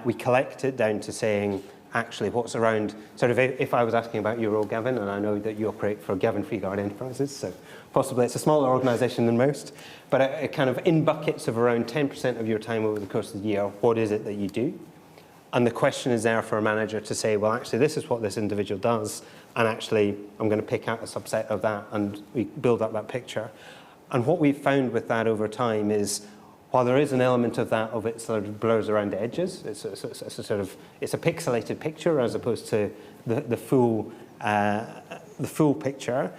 We collect it down to saying, actually, what's around, sort of if I was asking about your role, Gavin, and I know that you operate for Gavin Freeguard Enterprises, so possibly it's a smaller organisation than most, but it kind of in buckets of around 10% of your time over the course of the year, what is it that you do? And the question is there for a manager to say, well, actually, this is what this individual does, and actually, I'm going to pick out a subset of that, and we build up that picture. And what we've found with that over time is, while there is an element of that, of it sort of blurs around the edges, it's a pixelated picture as opposed to the full picture.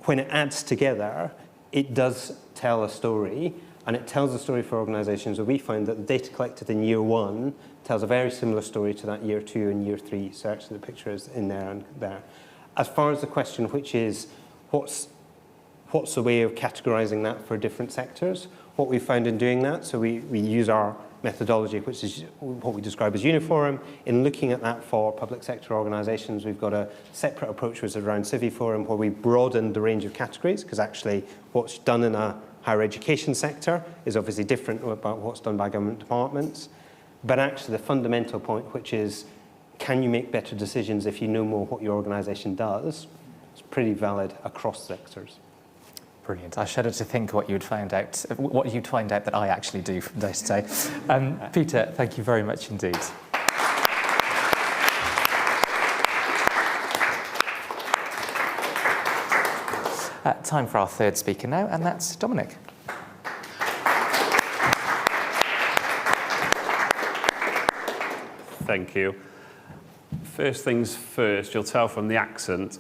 When it adds together, it does tell a story, and it tells a story for organisations where we find that the data collected in year 1 tells a very similar story to that year 2 and year 3. So actually, the picture is in there and there. As far as the question, which is what's the way of categorising that for different sectors? What we found in doing that, so we use our methodology, which is what we describe as uniform. In looking at that for public sector organisations, we've got a separate approach, which is around Civiforum, where we broaden the range of categories, because actually what's done in a higher education sector is obviously different about what's done by government departments. But actually the fundamental point, which is, can you make better decisions if you know more what your organisation does? It's pretty valid across sectors. Brilliant. I shudder to think what you'd find out that I actually do from day to day. Peter, thank you very much indeed. Time for our third speaker now, and that's Dominic. Thank you. First things first, you'll tell from the accent,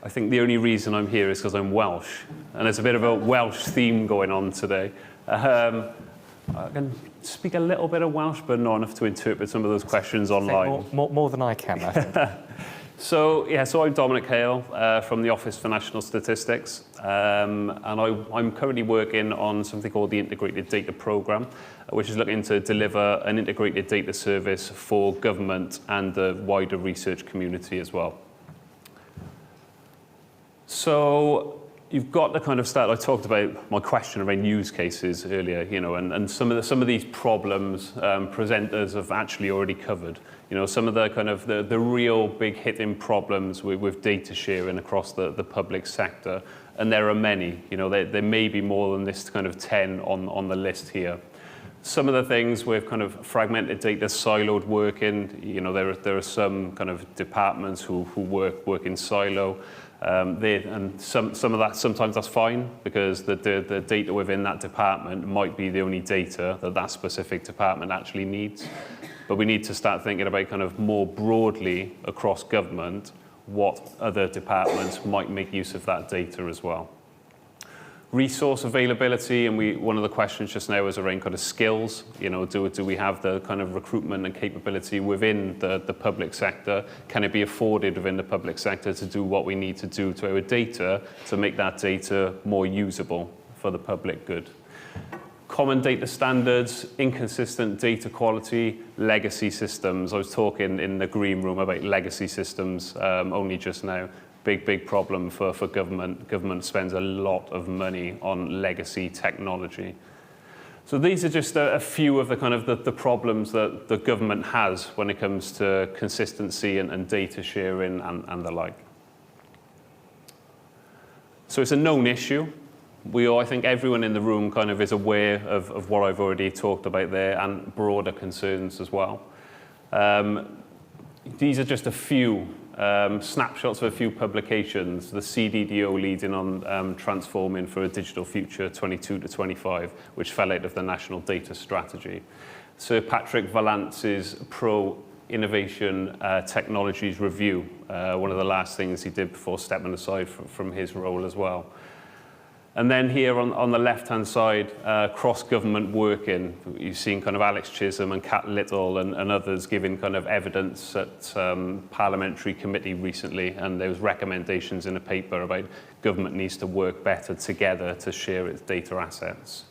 I think the only reason I'm here is because I'm Welsh, and there's a bit of a Welsh theme going on today. I can speak a little bit of Welsh, but not enough to interpret some of those questions online. More than I can, I think. So I'm Dominic Hale from the Office for National Statistics, and I'm currently working on something called the Integrated Data Programme, which is looking to deliver an integrated data service for government and the wider research community as well. So you've got the kind of start. I talked about my question around use cases earlier, and some of these problems presenters have actually already covered. Some of the kind of the real big hitting problems with data sharing across the public sector, and there are many. There may be more than this kind of 10 on the list here. Some of the things with kind of fragmented data, siloed working, there are some kind of departments who work in silo. And some of that, sometimes that's fine, because the data within that department might be the only data that specific department actually needs. But we need to start thinking about kind of more broadly across government what other departments might make use of that data as well. Resource availability, and one of the questions just now is around kind of skills. Do we have the kind of recruitment and capability within the public sector? Can it be afforded within the public sector to do what we need to do to our data to make that data more usable for the public good? Common data standards, inconsistent data quality, legacy systems. I was talking in the green room about legacy systems only just now. Big problem for government. Government spends a lot of money on legacy technology. So these are just a few of the kind of the problems that the government has when it comes to consistency and data sharing and the like. So it's a known issue. I think everyone in the room kind of is aware of what I've already talked about there, and broader concerns as well. These are just a few snapshots of a few publications. The CDDO leading on Transforming for a Digital Future 22 to 25, which fell out of the National Data Strategy. Sir Patrick Valance's Pro-Innovation Technologies Review, one of the last things he did before stepping aside from his role as well. And then here on the left-hand side, cross-government working. You've seen kind of Alex Chisholm and Kat Little and others giving kind of evidence at parliamentary committee recently, and there was recommendations in a paper about government needs to work better together to share its data assets.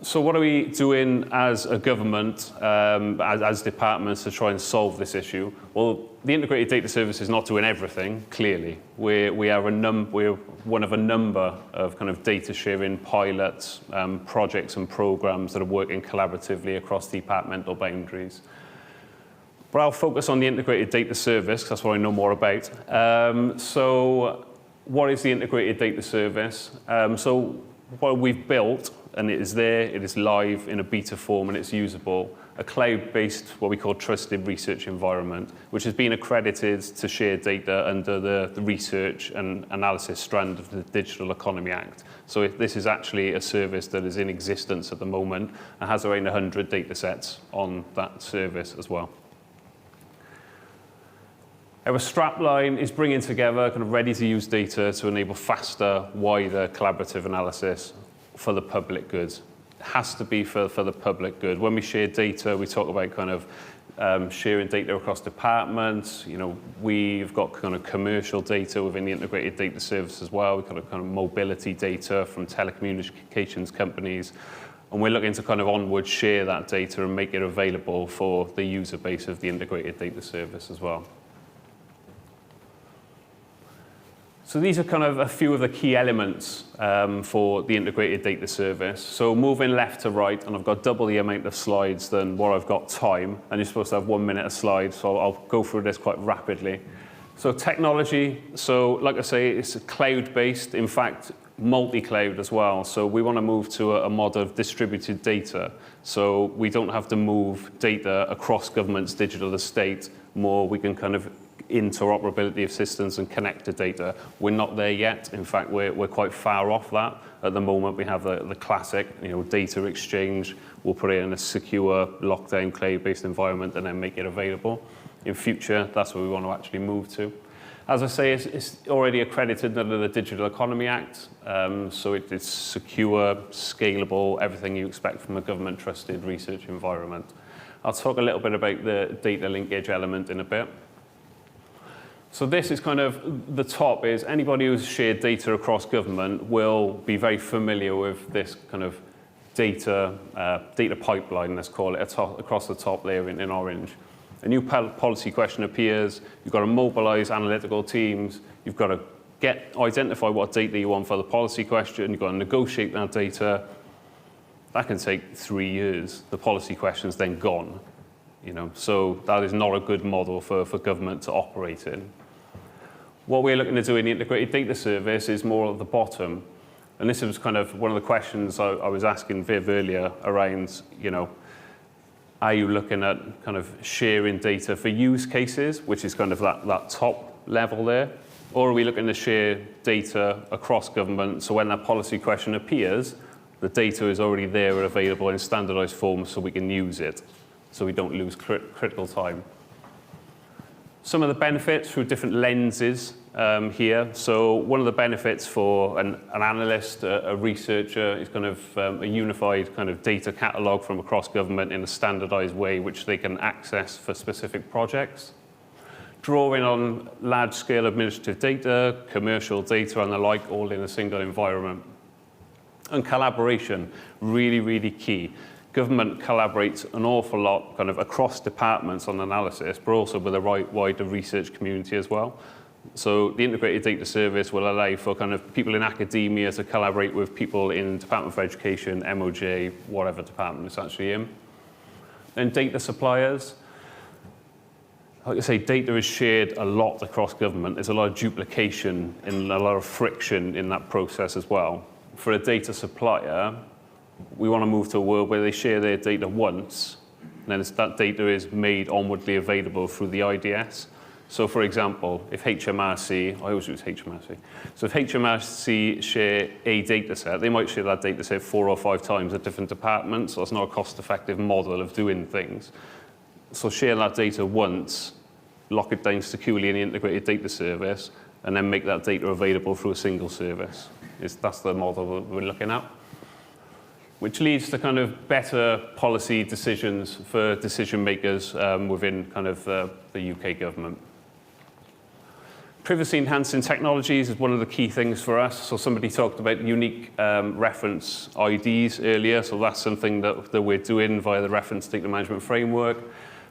So what are we doing as a government, as departments, to try and solve this issue? Well, the Integrated Data Service is not doing everything, clearly. We're one of a number of kind of data sharing pilots, projects and programs that are working collaboratively across departmental boundaries. But I'll focus on the Integrated Data Service, because that's what I know more about. So what is the Integrated Data Service? So what we've built, and it is there, it is live in a beta form, and it's usable, a cloud-based, what we call trusted research environment, which has been accredited to share data under the research and analysis strand of the Digital Economy Act. So this is actually a service that is in existence at the moment and has around 100 data sets on that service as well. Our strapline is bringing together kind of ready-to-use data to enable faster, wider collaborative analysis for the public good. It has to be for the public good. When we share data, we talk about kind of sharing data across departments. You know, we've got kind of commercial data within the Integrated Data Service as well. We've got kind of mobility data from telecommunications companies. And we're looking to kind of onward share that data and make it available for the user base of the Integrated Data Service as well. So these are kind of a few of the key elements for the Integrated Data Service. So moving left to right, and I've got double the amount of slides than what I've got time, and you're supposed to have 1 minute a slide, so I'll go through this quite rapidly. So technology, so like I say, it's cloud-based, in fact, multi-cloud as well. So we want to move to a model of distributed data. So we don't have to move data across government's digital estate more. We can kind of interoperability of systems and connected data. We're not there yet. In fact, we're quite far off that. At the moment, we have the classic, data exchange. We'll put it in a secure, lockdown, cloud-based environment and then make it available. In future, that's what we want to actually move to. As I say, it's already accredited under the Digital Economy Act. So it's secure, scalable, everything you expect from a government-trusted research environment. I'll talk a little bit about the data linkage element in a bit. So this is kind of the top is anybody who's shared data across government will be very familiar with this kind of data pipeline, let's call it, across the top there in orange. A new policy question appears, you've got to mobilize analytical teams, you've got to identify what data you want for the policy question, you've got to negotiate that data. That can take 3 years. The policy question's then gone. So that is not a good model for government to operate in. What we're looking to do in the Integrated Data Service is more at the bottom. And this was kind of one of the questions I was asking Viv earlier around, are you looking at kind of sharing data for use cases, which is kind of that top level there? Or are we looking to share data across government so when that policy question appears, the data is already there and available in standardized form so we can use it, so we don't lose critical time. Some of the benefits through different lenses here. So one of the benefits for an analyst, a researcher, is kind of a unified kind of data catalog from across government in a standardized way, which they can access for specific projects. Drawing on large-scale administrative data, commercial data, and the like, all in a single environment. And collaboration, really, really key. Government collaborates an awful lot kind of across departments on analysis, but also with the wider research community as well. So the Integrated Data Service will allow for kind of people in academia to collaborate with people in Department for Education, MOJ, whatever department it's actually in. Then data suppliers. Like I say, data is shared a lot across government. There's a lot of duplication and a lot of friction in that process as well. For a data supplier, we want to move to a world where they share their data once, and then that data is made onwardly available through the IDS. So for example, if HMRC, I always use HMRC, so if HMRC share a data set, they might share that data set 4 or 5 times at different departments, so that's not a cost-effective model of doing things. So share that data once, lock it down securely in the Integrated Data Service, and then make that data available through a single service. That's the model that we're looking at, which leads to kind of better policy decisions for decision makers within kind of the UK government. Privacy enhancing technologies is one of the key things for us. So somebody talked about unique reference IDs earlier. So that's something that we're doing via the reference data management framework.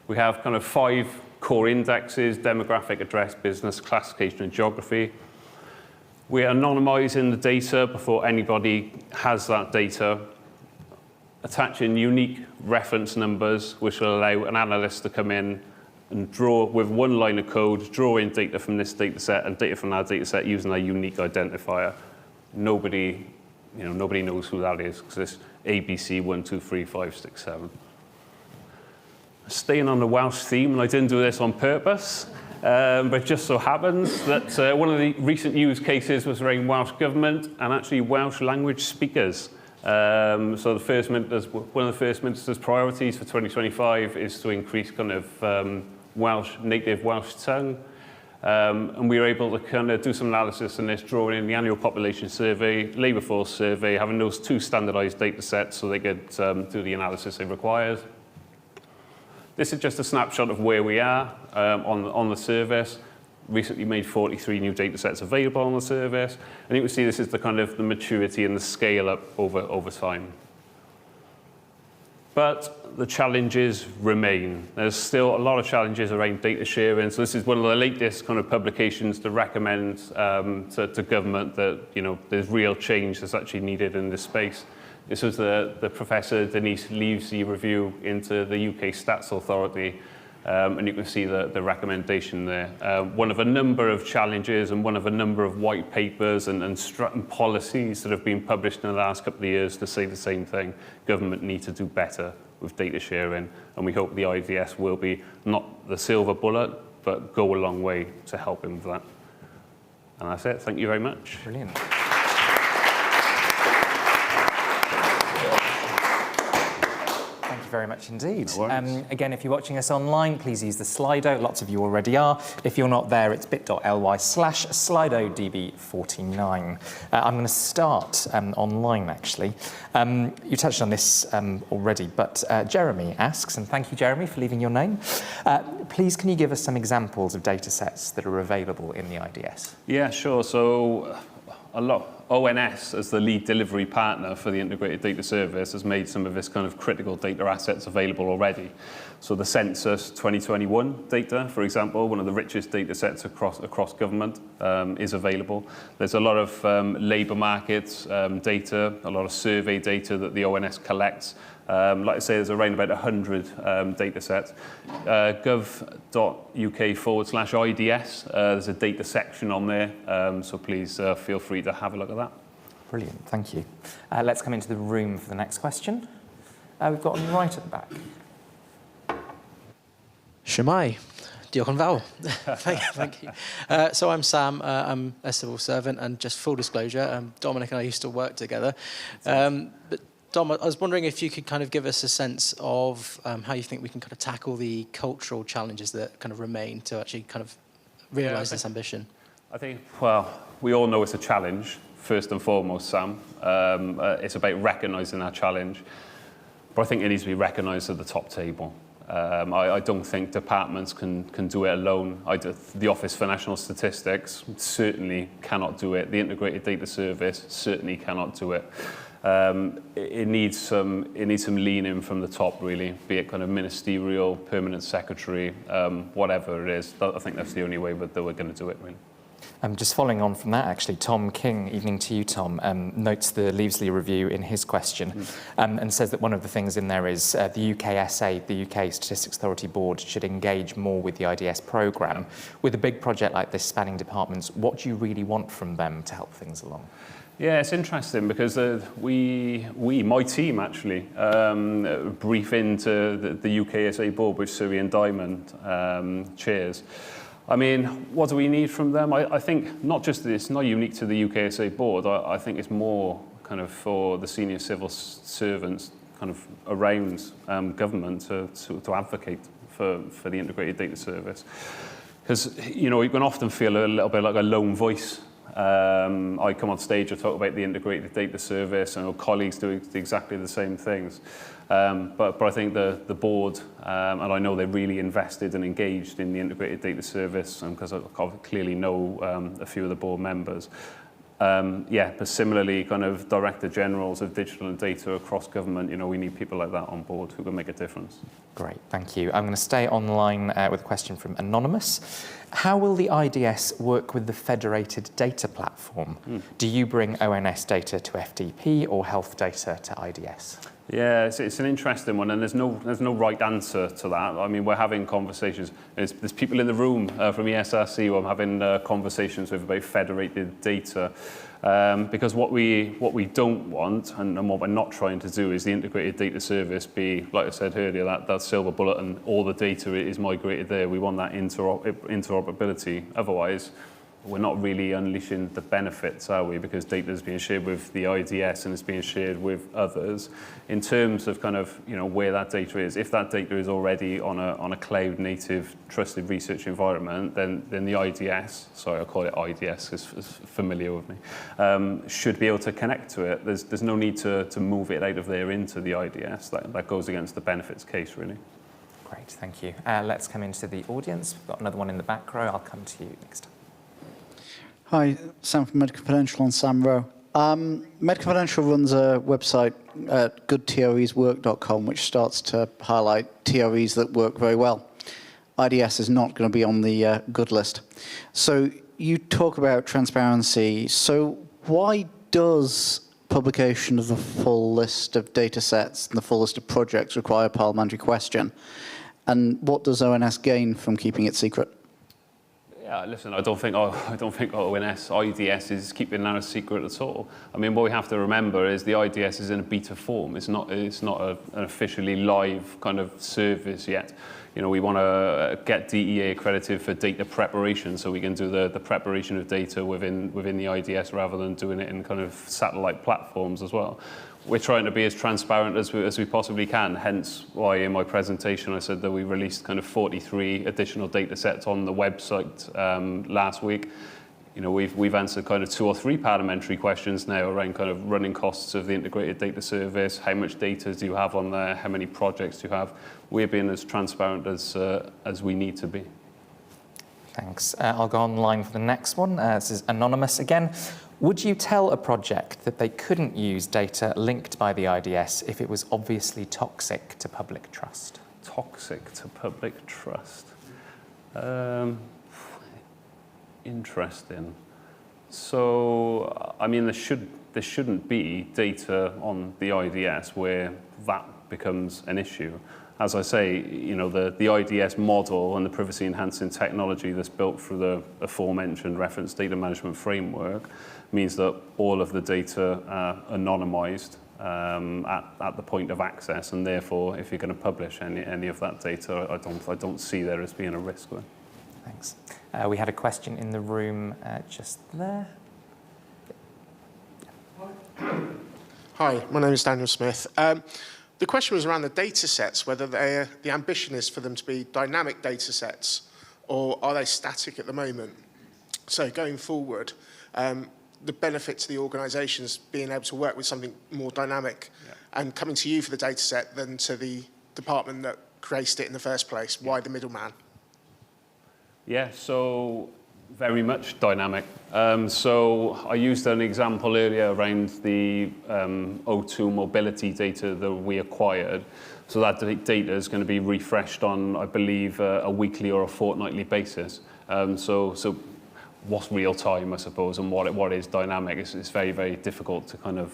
We have kind of 5 core indexes: demographic, address, business, classification, and geography. We're anonymizing the data before anybody has that data, attaching unique reference numbers, which will allow an analyst to come in and draw with one line of code, draw in data from this data set and data from that data set using a unique identifier. Nobody knows who that is because it's ABC 1, 2, 3, 5, 6, 7. Staying on the Welsh theme, and I didn't do this on purpose, but it just so happens that one of the recent use cases was around Welsh Government and actually Welsh language speakers. So one of the First Minister's priorities for 2025 is to increase kind of native Welsh tongue. And we were able to kind of do some analysis on this, drawing in the annual population survey, labour force survey, having those 2 standardised data sets so they could do the analysis they required. This is just a snapshot of where we are on the service. Recently made 43 new data sets available on the service. And you can see this is the kind of the maturity and the scale up over time. But the challenges remain. There's still a lot of challenges around data sharing. So this is one of the latest kind of publications to recommend to government that there's real change that's actually needed in this space. This was the Professor Denise Leavesey review into the UK Stats Authority. And you can see the recommendation there. One of a number of challenges and one of a number of white papers and policies that have been published in the last couple of years to say the same thing. Government needs to do better with data sharing, and we hope the IDS will be not the silver bullet, but go a long way to helping with that. And that's it. Thank you very much. Brilliant. Very much indeed. No worries. Again, if you're watching us online, please use the Slido. Lots of you already are. If you're not there, it's bit.ly/SlidoDB49. I'm going to start online, actually. You touched on this already, but Jeremy asks, and thank you, Jeremy, for leaving your name. Please, can you give us some examples of data sets that are available in the IDS? Yeah, sure. So ONS, as the lead delivery partner for the Integrated Data Service, has made some of this kind of critical data assets available already. So the Census 2021 data, for example, one of the richest data sets across government, is available. There's a lot of labour markets data, a lot of survey data that the ONS collects. Like I say, there's around about 100 data sets. gov.uk/IDS, there's a data section on there, so please feel free to have a look at that. Brilliant, thank you. Let's come into the room for the next question. We've got one right at the back. Shemai, diolch yn fawr. Thank you. So I'm Sam, I'm a civil servant, and just full disclosure, Dominic and I used to work together. But Dom, I was wondering if you could kind of give us a sense of how you think we can kind of tackle the cultural challenges that kind of remain to actually kind of realise this ambition. I think, well, we all know it's a challenge, first and foremost, Sam. It's about recognising our challenge, but I think it needs to be recognised at the top table. I don't think departments can do it alone. The Office for National Statistics certainly cannot do it. The Integrated Data Service certainly cannot do it. It needs some lean-in from the top, really, be it kind of ministerial, permanent secretary, whatever it is. I think that's the only way that we're going to do it, really. Just following on from that, actually, Tom King, evening to you, Tom, notes the Leavesey review in his question and says that one of the things in there is the UKSA, the UK Statistics Authority Board, should engage more with the IDS programme. With a big project like this spanning departments, what do you really want from them to help things along? Yeah, it's interesting because my team actually, brief into the UKSA board, which Surrey and Diamond chairs. I mean, what do we need from them? I think not just that it's not unique to the UKSA board. I think it's more kind of for the senior civil servants kind of around government to advocate for the Integrated Data Service. Because, you know, you can often feel a little bit like a lone voice I come on stage and talk about the integrated data service, and colleagues do exactly the same things. But I think the board, and I know they're really invested and engaged in the integrated data service, because I clearly know a few of the board members. But similarly, kind of director generals of digital and data across government, we need people like that on board who can make a difference. Great, thank you. I'm going to stay online with a question from Anonymous. How will the IDS work with the federated data platform? Do you bring ONS data to FDP or health data to IDS? Yeah, it's an interesting one, and there's no right answer to that. I mean, we're having conversations. There's people in the room from ESRC who I'm having conversations with about federated data, because what we don't want, and what we're not trying to do, is the integrated data service be, like I said earlier, that silver bullet, and all the data is migrated there. We want that interoperability. Otherwise, we're not really unleashing the benefits, are we? Because data is being shared with the IDS and it's being shared with others. In terms of kind of where that data is, if that data is already on a cloud-native, trusted research environment, then the IDS, sorry, I call it IDS because it's familiar with me, should be able to connect to it. There's no need to move it out of there into the IDS. That goes against the benefits case, really. Great, thank you. Let's come into the audience. We've got another one in the back row. I'll come to you next time. Hi, Sam from Medical Confidential on Sam Rowe. Medical Confidential runs a website at goodtreswork.com which starts to highlight TREs that work very well. IDS is not going to be on the good list. So you talk about transparency. So why does publication of the full list of data sets and the full list of projects require a parliamentary question? And what does ONS gain from keeping it secret? Yeah, listen, I don't think ONS, IDS is keeping that a secret at all. I mean, what we have to remember is the IDS is in a beta form. It's not an officially live kind of service yet. We want to get DEA accredited for data preparation, so we can do the preparation of data within the IDS rather than doing it in kind of satellite platforms as well. We're trying to be as transparent as we possibly can, hence why in my presentation I said that we released kind of 43 additional data sets on the website last week. We've answered kind of 2 or 3 parliamentary questions now around kind of running costs of the integrated data service, how much data do you have on there, how many projects do you have. We're being as transparent as we need to be. Thanks. I'll go online for the next one. This is Anonymous again. Would you tell a project that they couldn't use data linked by the IDS if it was obviously toxic to public trust? Toxic to public trust. Interesting. So, I mean, there shouldn't be data on the IDS where that becomes an issue. As I say, the IDS model and the privacy-enhancing technology that's built through the aforementioned reference data management framework means that all of the data are anonymized at the point of access, and therefore, if you're going to publish any of that data, I don't see there as being a risk with. Thanks. We had a question in the room just there. Hi, my name is Daniel Smith. The question was around the data sets, whether the ambition is for them to be dynamic data sets, or are they static at the moment? So going forward, the benefit to the organisations being able to work with something more dynamic and coming to you for the data set than to the department that created it in the first place. Why the middleman? Yeah, so very much dynamic. So I used an example earlier around the O2 mobility data that we acquired. So that data is going to be refreshed on, I believe, a weekly or a fortnightly basis. So what's real time, I suppose, and what is dynamic? It's very, very difficult to kind of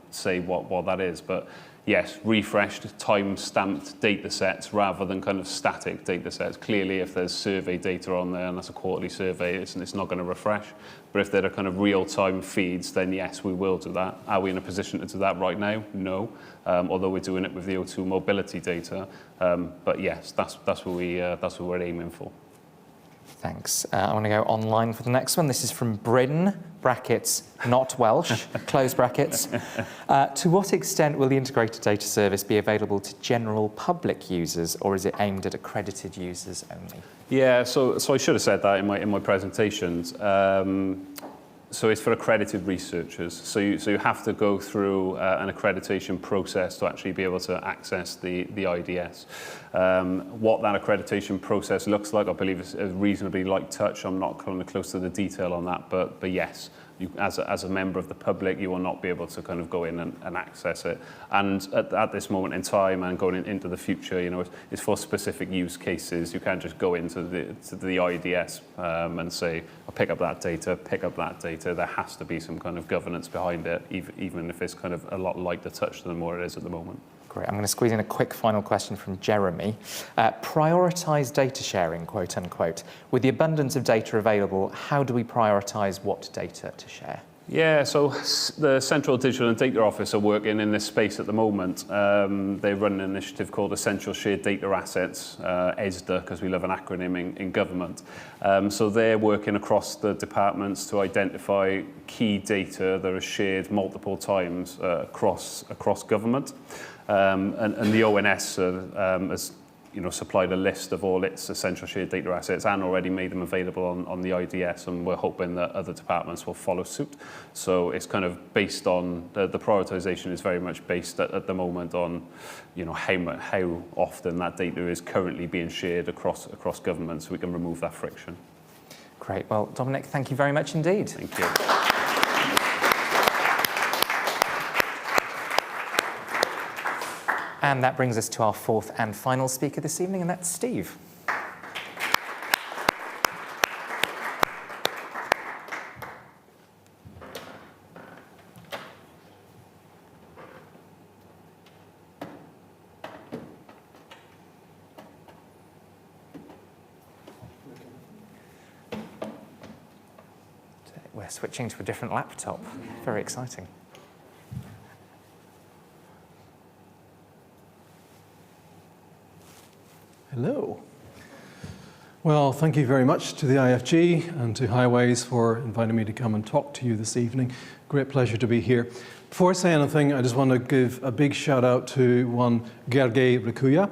say what that is. But yes, refreshed, time-stamped data sets rather than kind of static data sets. Clearly, if there's survey data on there and that's a quarterly survey, it's not going to refresh. But if there are kind of real-time feeds, then yes, we will do that. Are we in a position to do that right now? No. Although we're doing it with the O2 mobility data. But yes, that's what we're aiming for. Thanks. I want to go online for the next one. This is from Bryn, brackets, not Welsh, close brackets. To what extent will the integrated data service be available to general public users, or is it aimed at accredited users only? Yeah, so I should have said that in my presentations. So it's for accredited researchers. So you have to go through an accreditation process to actually be able to access the IDS. What that accreditation process looks like, I believe, is reasonably light touch. I'm not kind of close to the detail on that, but yes, as a member of the public, you will not be able to kind of go in and access it. And at this moment in time and going into the future, you know, it's for specific use cases. You can't just go into the IDS and say, I'll pick up that data, There has to be some kind of governance behind it, even if it's kind of a lot lighter touch than what it is at the moment. Great. I'm going to squeeze in a quick final question from Jeremy. Prioritise data sharing, quote unquote. With the abundance of data available, how do we prioritise what data to share? Yeah, so the Central Digital and Data Office are working in this space at the moment. They run an initiative called Essential Shared Data Assets, ESDA, because we love an acronym in government. So they're working across the departments to identify key data that are shared multiple times across government. And the ONS has supplied a list of all its essential shared data assets and already made them available on the IDS, and we're hoping that other departments will follow suit. So it's kind of based on, the prioritisation is very much based at the moment on how often that data is currently being shared across government, so we can remove that friction. Great. Well, Dominic, thank you very much indeed. Thank you. And that brings us to our fourth and final speaker this evening, and that's Steve. We're switching to a different laptop. Very exciting. Hello. Well, thank you very much to the IFG and to Highways for inviting me to come and talk to you this evening. Great pleasure to be here. Before I say anything, I just want to give a big shout out to one Gergely Rikuya,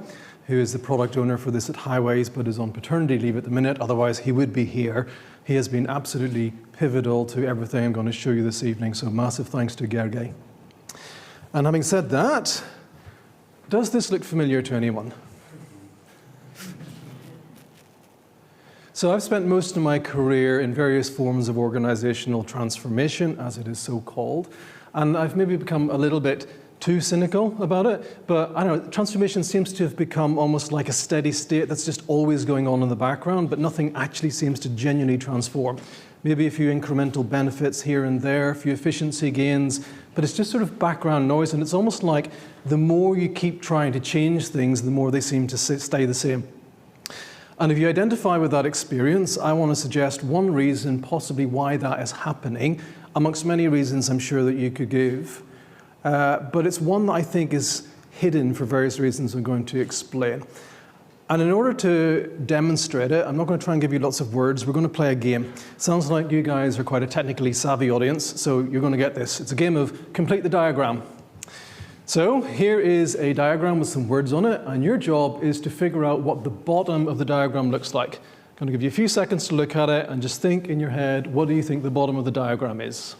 who is the product owner for this at Highways, but is on paternity leave at the minute. Otherwise, he would be here. He has been absolutely pivotal to everything I'm going to show you this evening. So massive thanks to Gergely. And having said that, does this look familiar to anyone? So I've spent most of my career in various forms of organizational transformation, as it is so called, and I've maybe become a little bit too cynical about it, but I don't know, transformation seems to have become almost like a steady state that's just always going on in the background, but nothing actually seems to genuinely transform. Maybe a few incremental benefits here and there, a few efficiency gains, but it's just sort of background noise, and it's almost like the more you keep trying to change things, the more they seem to stay the same. And if you identify with that experience, I want to suggest one reason possibly why that is happening, amongst many reasons I'm sure that you could give. But it's one that I think is hidden for various reasons I'm going to explain. And in order to demonstrate it, I'm not going to try and give you lots of words. We're going to play a game. Sounds like you guys are quite a technically savvy audience, so you're going to get this. It's a game of complete the diagram. So here is a diagram with some words on it, and your job is to figure out what the bottom of the diagram looks like. I'm going to give you a few seconds to look at it and just think in your head, what do you think the bottom of the diagram is?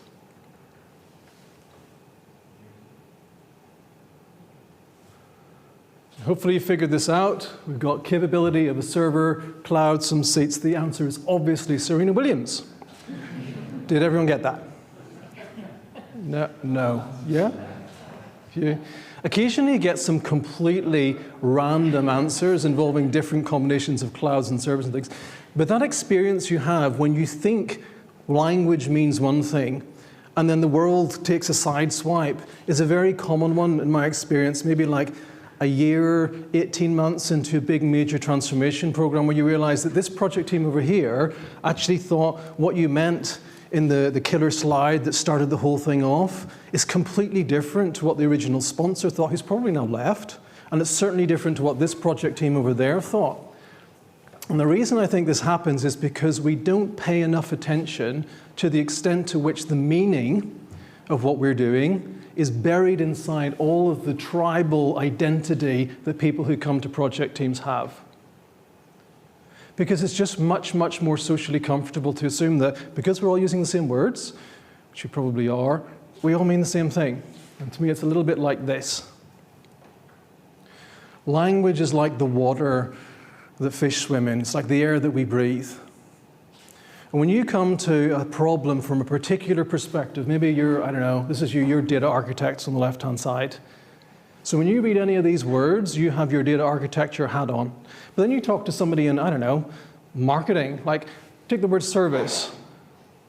Hopefully you figured this out. We've got capability of a server, cloud, some seats. The answer is obviously Serena Williams. Did everyone get that? No. Yeah? Occasionally you get some completely random answers involving different combinations of clouds and servers and things. But that experience you have when you think language means one thing and then the world takes a side swipe is a very common one in my experience, maybe like a year, 18 months into a big major transformation program where you realize that this project team over here actually thought what you meant in the killer slide that started the whole thing off is completely different to what the original sponsor thought, who's probably now left, and it's certainly different to what this project team over there thought. And the reason I think this happens is because we don't pay enough attention to the extent to which the meaning of what we're doing is buried inside all of the tribal identity that people who come to project teams have. Because it's just much, much more socially comfortable to assume that because we're all using the same words, which we probably are, we all mean the same thing. And to me, it's a little bit like this. Language is like the water that fish swim in. It's like the air that we breathe. And when you come to a problem from a particular perspective, maybe you're, I don't know, this is you're data architects on the left-hand side. So when you read any of these words, you have your data architecture hat on. But then you talk to somebody in, I don't know, marketing, like take the word service.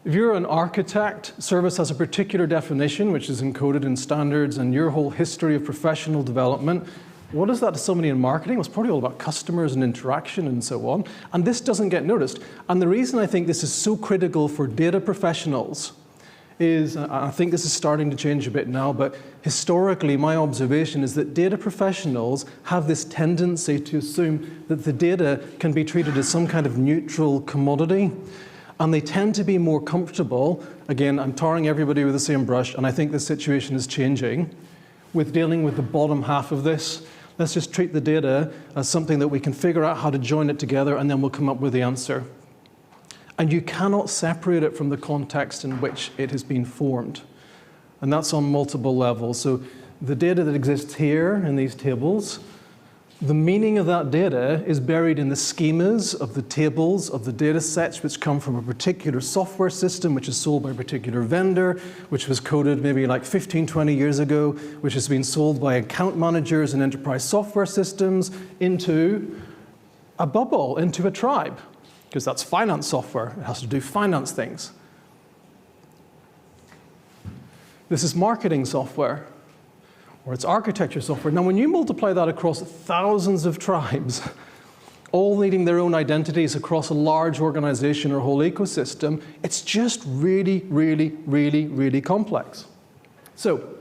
If you're an architect, service has a particular definition, which is encoded in standards and your whole history of professional development. What is that to somebody in marketing? Well, it's probably all about customers and interaction and so on. And this doesn't get noticed. And the reason I think this is so critical for data professionals is, I think this is starting to change a bit now, but historically my observation is that data professionals have this tendency to assume that the data can be treated as some kind of neutral commodity. And they tend to be more comfortable, again, I'm tarring everybody with the same brush, and I think the situation is changing, with dealing with the bottom half of this. Let's just treat the data as something that we can figure out how to join it together, and then we'll come up with the answer. And you cannot separate it from the context in which it has been formed. And that's on multiple levels. So the data that exists here in these tables, the meaning of that data is buried in the schemas of the tables of the data sets which come from a particular software system which is sold by a particular vendor, which was coded maybe like 15, 20 years ago, which has been sold by account managers and enterprise software systems into a bubble, into a tribe, because that's finance software. It has to do finance things. This is marketing software, or it's architecture software. Now, when you multiply that across thousands of tribes, all needing their own identities across a large organization or whole ecosystem, it's just really, really, really, really complex. So,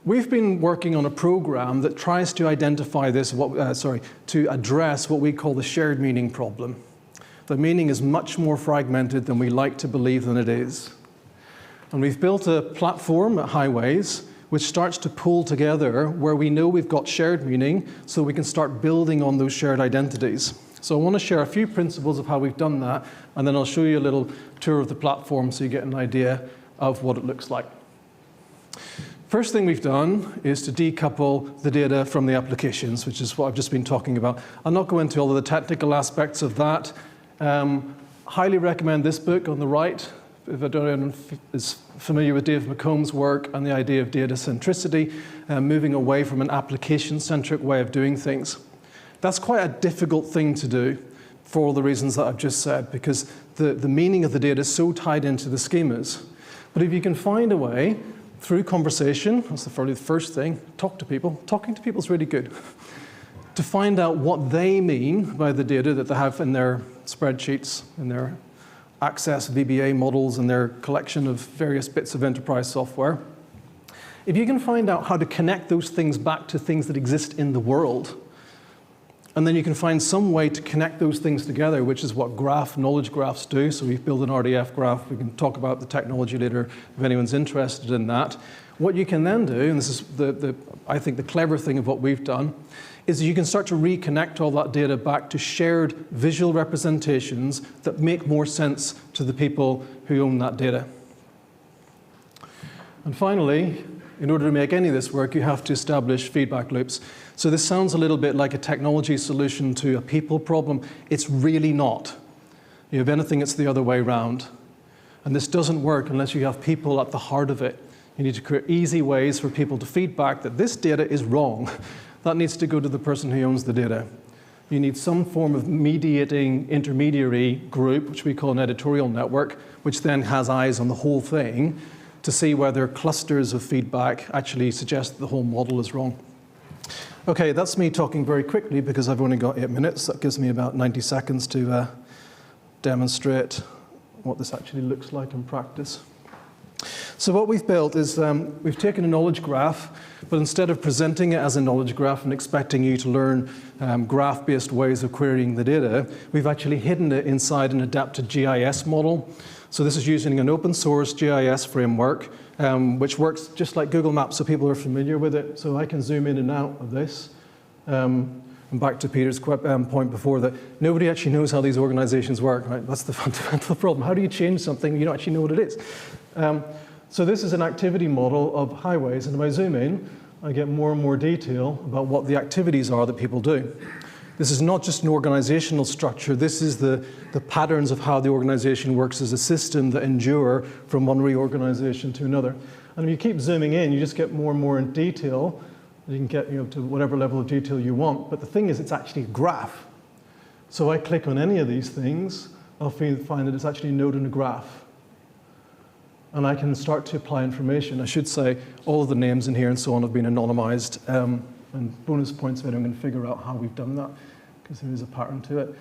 we've been working on a program that tries to identify this, to address what we call the shared meaning problem. The meaning is much more fragmented than we like to believe than it is. And we've built a platform at Highways which starts to pull together where we know we've got shared meaning so we can start building on those shared identities. So I want to share a few principles of how we've done that, and then I'll show you a little tour of the platform so you get an idea of what it looks like. First thing we've done is to decouple the data from the applications, which is what I've just been talking about. I'll not go into all of the technical aspects of that. Highly recommend this book on the right. If anyone is familiar with Dave McComb's work and the idea of data centricity, moving away from an application-centric way of doing things. That's quite a difficult thing to do for all the reasons that I've just said, because the meaning of the data is so tied into the schemas. But if you can find a way, through conversation, that's the first thing, talk to people. Talking to people is really good. To find out what they mean by the data that they have in their spreadsheets, in their Access VBA models and their collection of various bits of enterprise software. If you can find out how to connect those things back to things that exist in the world, and then you can find some way to connect those things together, which is what knowledge graphs do. So we've built an RDF graph. We can talk about the technology later if anyone's interested in that. What you can then do, and this is I think the clever thing of what we've done, is you can start to reconnect all that data back to shared visual representations that make more sense to the people who own that data. And finally, in order to make any of this work, you have to establish feedback loops. So this sounds a little bit like a technology solution to a people problem. It's really not. If anything, it's the other way around. And this doesn't work unless you have people at the heart of it. You need to create easy ways for people to feedback that this data is wrong. That needs to go to the person who owns the data. You need some form of mediating intermediary group, which we call an editorial network, which then has eyes on the whole thing to see whether clusters of feedback actually suggest that the whole model is wrong. Okay, that's me talking very quickly because I've only got 8 minutes. That gives me about 90 seconds to demonstrate what this actually looks like in practice. So what we've built is we've taken a knowledge graph, but instead of presenting it as a knowledge graph and expecting you to learn graph-based ways of querying the data, we've actually hidden it inside an adapted GIS model. So this is using an open source GIS framework, which works just like Google Maps, so people are familiar with it. So I can zoom in and out of this. And back to Peter's point before, that nobody actually knows how these organizations work, right? That's the fundamental problem. How do you change something you don't actually know what it is? So this is an activity model of highways, and if I zoom in, I get more and more detail about what the activities are that people do. This is not just an organizational structure, this is the patterns of how the organization works as a system that endure from one reorganization to another. And if you keep zooming in, you just get more and more in detail. You can get to whatever level of detail you want, but the thing is, it's actually a graph. So I click on any of these things, I'll find that it's actually a node in a graph. And I can start to apply information. I should say all of the names in here and so on have been anonymized, and bonus points if anyone can figure out how we've done that, because there is a pattern to it.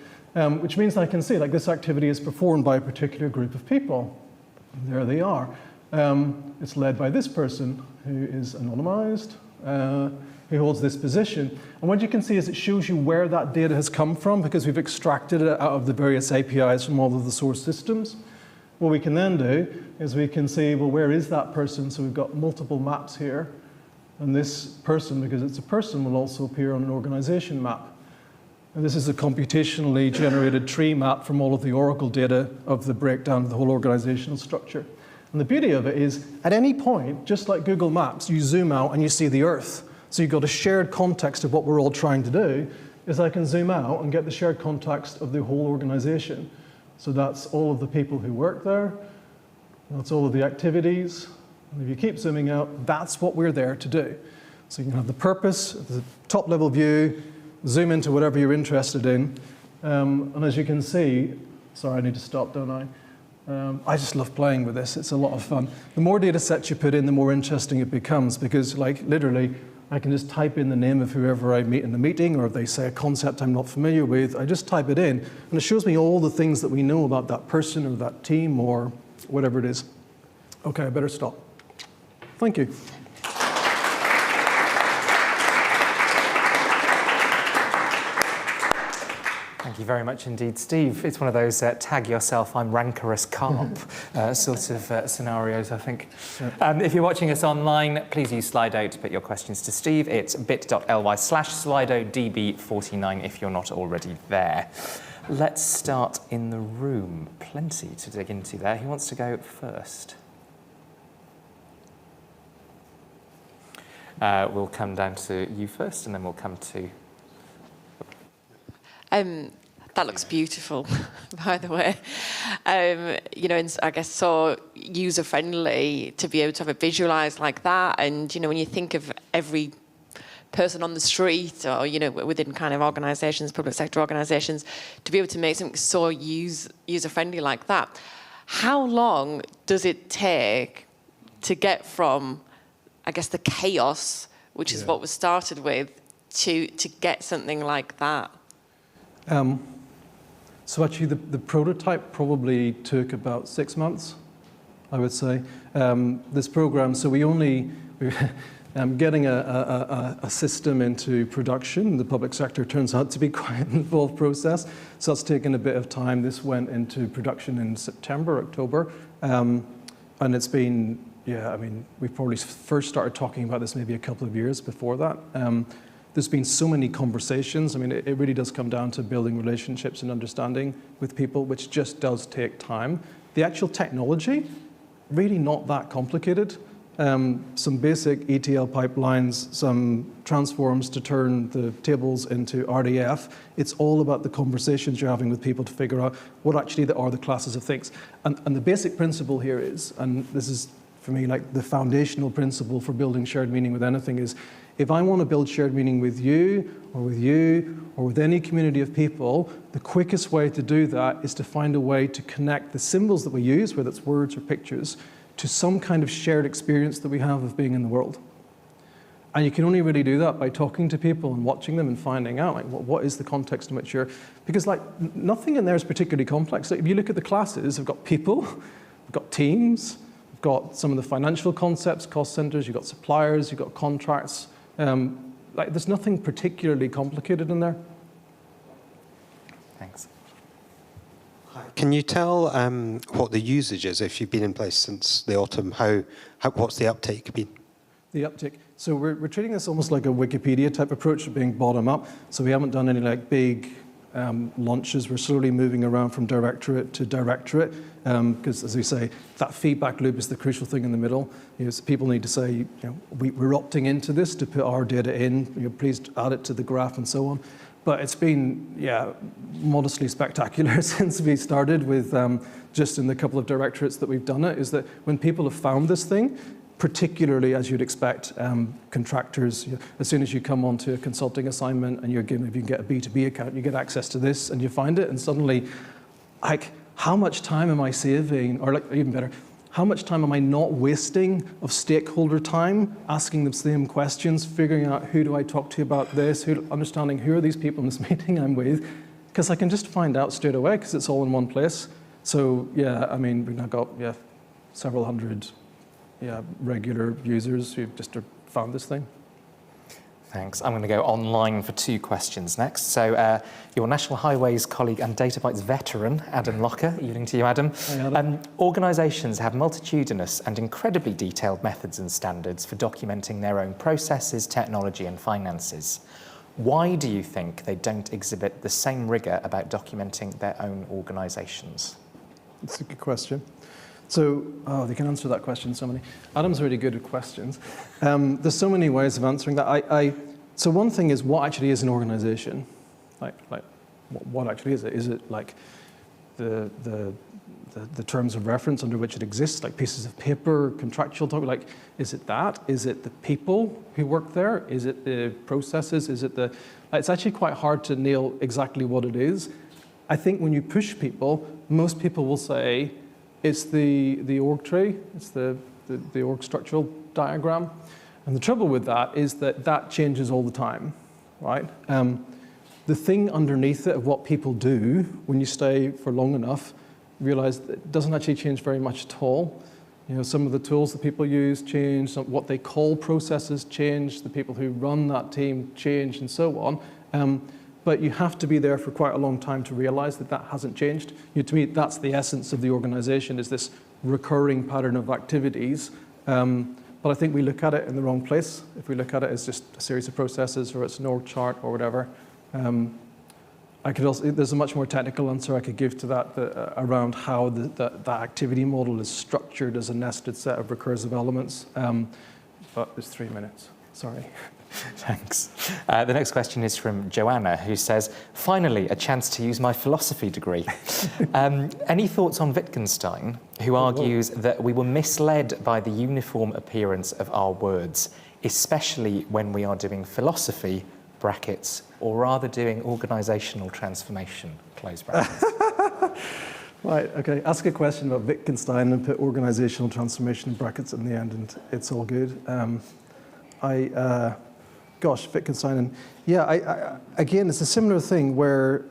Which means that I can see, like, this activity is performed by a particular group of people. And there they are. It's led by this person who is anonymized, who holds this position. And what you can see is it shows you where that data has come from, because we've extracted it out of the various APIs from all of the source systems. What we can then do is we can see, well, where is that person? So we've got multiple maps here. And this person, because it's a person, will also appear on an organization map. And this is a computationally generated tree map from all of the Oracle data of the breakdown of the whole organizational structure. And the beauty of it is, at any point, just like Google Maps, you zoom out and you see the Earth. So you've got a shared context of what we're all trying to do, is I can zoom out and get the shared context of the whole organization. So that's all of the people who work there. That's all of the activities. And if you keep zooming out, that's what we're there to do. So you can have the purpose, the top level view, zoom into whatever you're interested in. And as you can see, sorry, I need to stop, don't I? I just love playing with this. It's a lot of fun. The more data sets you put in, the more interesting it becomes, because, like, literally, I can just type in the name of whoever I meet in the meeting, or if they say a concept I'm not familiar with, I just type it in, and it shows me all the things that we know about that person or that team or whatever it is. Okay, I better stop. Thank you. Thank you very much indeed, Steve. It's one of those tag yourself, I'm rancorous carp sort of scenarios, I think. If you're watching us online, please use Slido to put your questions to Steve. It's bit.ly/SlidoDB49 if you're not already there. Let's start in the room. Plenty to dig into there. Who wants to go first? We'll come down to you first, and then we'll come to... That looks beautiful, by the way. You know, and I guess so user-friendly to be able to have it visualised like that. And, you know, when you think of every person on the street or, you know, within kind of organisations, public sector organisations, to be able to make something so user-friendly like that, how long does it take to get from, I guess, the chaos, which is what was started with, to get something like that? So actually, the prototype probably took about 6 months, I would say. This program, so we're getting a system into production. The public sector turns out to be quite an involved process, so that's taken a bit of time. This went into production in September, October, and it's been, yeah, I mean, we probably first started talking about this maybe a couple of years before that. There's been so many conversations. I mean, it really does come down to building relationships and understanding with people, which just does take time. The actual technology, really not that complicated. Some basic ETL pipelines, some transforms to turn the tables into RDF. It's all about the conversations you're having with people to figure out what actually are the classes of things. And the basic principle here is, and this is for me like the foundational principle for building shared meaning with anything, is if I want to build shared meaning with you or with any community of people, the quickest way to do that is to find a way to connect the symbols that we use, whether it's words or pictures, to some kind of shared experience that we have of being in the world. And you can only really do that by talking to people and watching them and finding out, like, what is the context in which you're... Because, like, nothing in there is particularly complex. Like, if you look at the classes, we've got people, we've got teams, we've got some of the financial concepts, cost centers, you've got suppliers, you've got contracts. Like, there's nothing particularly complicated in there. Thanks. Can you tell what the usage is if you've been in place since the autumn? What's the uptake been? The uptick. So we're treating this almost like a Wikipedia type approach of being bottom up. So we haven't done any like big launches. We're slowly moving around from directorate to directorate because, as we say, that feedback loop is the crucial thing in the middle. So people need to say, we're opting into this to put our data in. Please add it to the graph and so on. But it's been, modestly spectacular since we started with just in the couple of directorates that we've done it, is that when people have found this thing, particularly as you'd expect, contractors, as soon as you come onto a consulting assignment and you're given, if you can get a B2B account, you get access to this and you find it, and suddenly, like, how much time am I saving? Or like, even better, how much time am I not wasting of stakeholder time, asking the same questions, figuring out who do I talk to about this, understanding who are these people in this meeting I'm with, because I can just find out straight away because it's all in one place. So I mean, we've now got several hundred regular users who just found this thing. Thanks. I'm going to go online for 2 questions next. So your National Highways colleague and DataBytes veteran, Adam Locker, evening to you, Adam. Hi, Adam. Organisations have multitudinous and incredibly detailed methods and standards for documenting their own processes, technology and finances. Why do you think they don't exhibit the same rigour about documenting their own organisations? That's a good question. So, they can answer that question so many. Adam's really good at questions. There's so many ways of answering that. So one thing is, what actually is an organization? Like what actually is it? Is it like the terms of reference under which it exists, like pieces of paper, contractual talk? Like, is it that? Is it the people who work there? Is it the processes? Is it the? It's actually quite hard to nail exactly what it is. I think when you push people, most people will say, it's the org tree, it's the org structural diagram. And the trouble with that is that changes all the time, right? The thing underneath it of what people do when you stay for long enough, realize that it doesn't actually change very much at all. Some of the tools that people use change, what they call processes change, the people who run that team change, and so on. But you have to be there for quite a long time to realize that hasn't changed. To me, that's the essence of the organization, is this recurring pattern of activities. But I think we look at it in the wrong place. If we look at it as just a series of processes, or it's an org chart or whatever. There's a much more technical answer I could give to that around how that activity model is structured as a nested set of recursive elements. But it's 3 minutes, sorry. Thanks. The next question is from Joanna, who says, finally, a chance to use my philosophy degree. Any thoughts on Wittgenstein, who argues that we were misled by the uniform appearance of our words, especially when we are doing philosophy, brackets, or rather doing organisational transformation, close brackets? Right, okay. Ask a question about Wittgenstein and put organisational transformation in brackets in the end, and it's all good. Gosh, Wittgenstein, and again, it's a similar thing where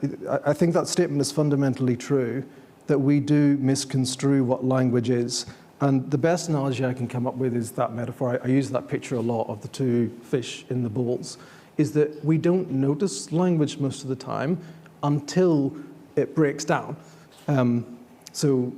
I think that statement is fundamentally true, that we do misconstrue what language is. And the best analogy I can come up with is that metaphor. I use that picture a lot of the 2 fish in the bowls, is that we don't notice language most of the time until it breaks down. So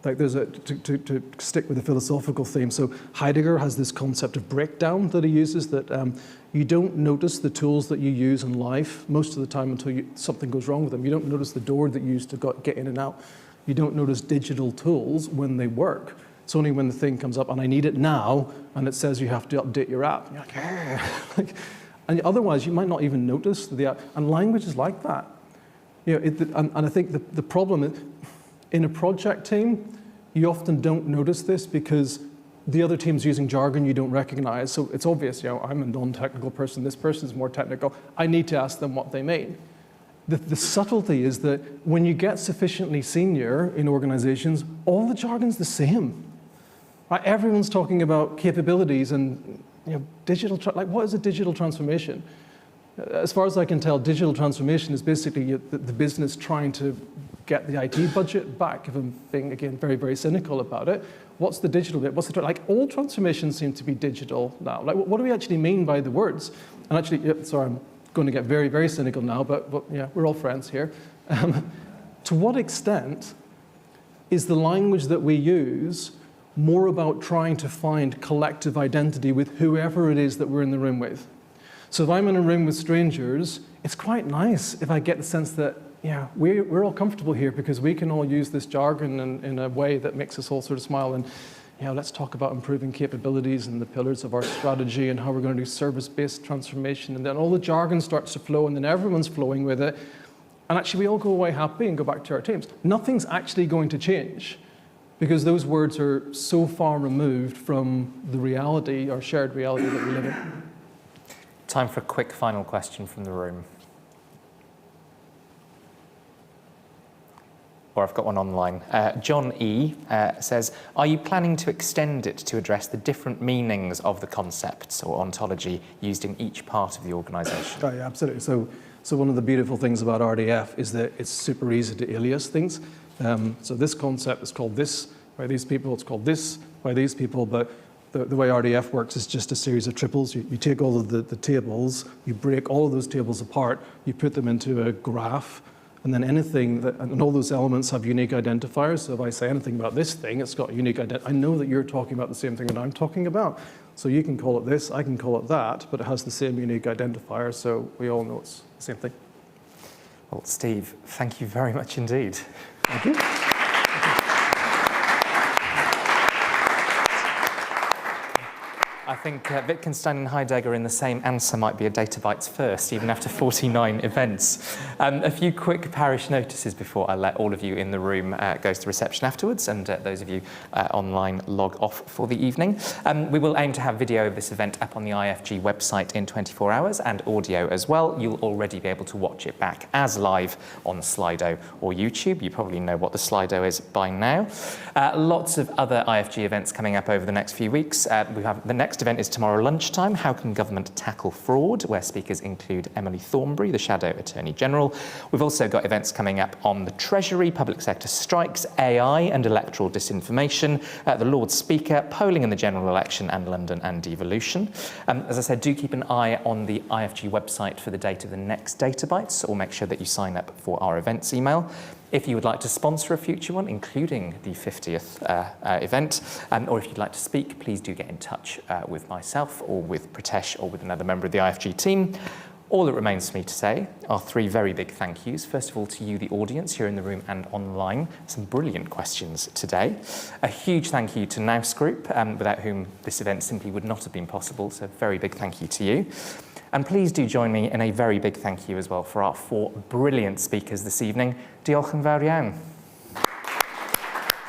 like there's to stick with the philosophical theme. So Heidegger has this concept of breakdown that he uses, that you don't notice the tools that you use in life most of the time until something goes wrong with them. You don't notice the door that you use to get in and out. You don't notice digital tools when they work. It's only when the thing comes up and I need it now and it says you have to update your app. You're like, and otherwise you might not even notice the app. And language is like that. And I think the problem is, in a project team, you often don't notice this because the other team's using jargon you don't recognize. So it's obvious, I'm a non-technical person, this person's more technical. I need to ask them what they mean. The subtlety is that when you get sufficiently senior in organizations, all the jargon's the same. Right? Everyone's talking about capabilities and digital, like what is a digital transformation? As far as I can tell, digital transformation is basically the business trying to get the IT budget back, if I'm being, again, very, very cynical about it. What's the digital bit? Like, all transformations seem to be digital now. Like, what do we actually mean by the words? And actually, sorry, I'm going to get very, very cynical now, but yeah, we're all friends here. To what extent is the language that we use more about trying to find collective identity with whoever it is that we're in the room with? So if I'm in a room with strangers, it's quite nice if I get the sense that, yeah, we're all comfortable here because we can all use this jargon in a way that makes us all sort of smile. And, let's talk about improving capabilities and the pillars of our strategy and how we're going to do service-based transformation. And then all the jargon starts to flow, and then everyone's flowing with it. And actually, we all go away happy and go back to our teams. Nothing's actually going to change because those words are so far removed from the reality, our shared reality that we live in. Time for a quick final question from the room. Or I've got one online. John E. Says, are you planning to extend it to address the different meanings of the concepts or ontology used in each part of the organisation? Oh, yeah, absolutely. So one of the beautiful things about RDF is that it's super easy to alias things. So this concept is called this by these people, it's called this by these people, but the way RDF works is just a series of triples. You take all of the tables, you break all of those tables apart, you put them into a graph, and then and all those elements have unique identifiers. So if I say anything about this thing, it's got a unique identifier. I know that you're talking about the same thing that I'm talking about. So you can call it this, I can call it that, but it has the same unique identifier, so we all know it's the same thing. Well, Steve, thank you very much indeed. Thank you. I think Wittgenstein and Heidegger in the same answer might be a Data Bytes first, even after 49 events. A few quick parish notices before I let all of you in the room go to the reception afterwards, and those of you online log off for the evening. We will aim to have video of this event up on the IFG website in 24 hours, and audio as well. You'll already be able to watch it back as live on Slido or YouTube. You probably know what the Slido is by now. Lots of other IFG events coming up over the next few weeks. We have the next event is tomorrow lunchtime, How Can Government Tackle Fraud?, where speakers include Emily Thornberry, the Shadow Attorney General. We've also got events coming up on the Treasury, public sector strikes, AI and electoral disinformation, the Lord's Speaker, polling in the general election, and London and devolution. As I said, do keep an eye on the IFG website for the date of the next Data Bytes, or make sure that you sign up for our events email. If you would like to sponsor a future one, including the 50th event, or if you'd like to speak, please do get in touch with myself or with Pritesh or with another member of the IFG team. All that remains for me to say are three very big thank yous. First of all, to you, the audience here in the room and online. Some brilliant questions today. A huge thank you to Nous Group, without whom this event simply would not have been possible. So a very big thank you to you. And please do join me in a very big thank you as well for our four brilliant speakers this evening. Diolch yn fawr iawn.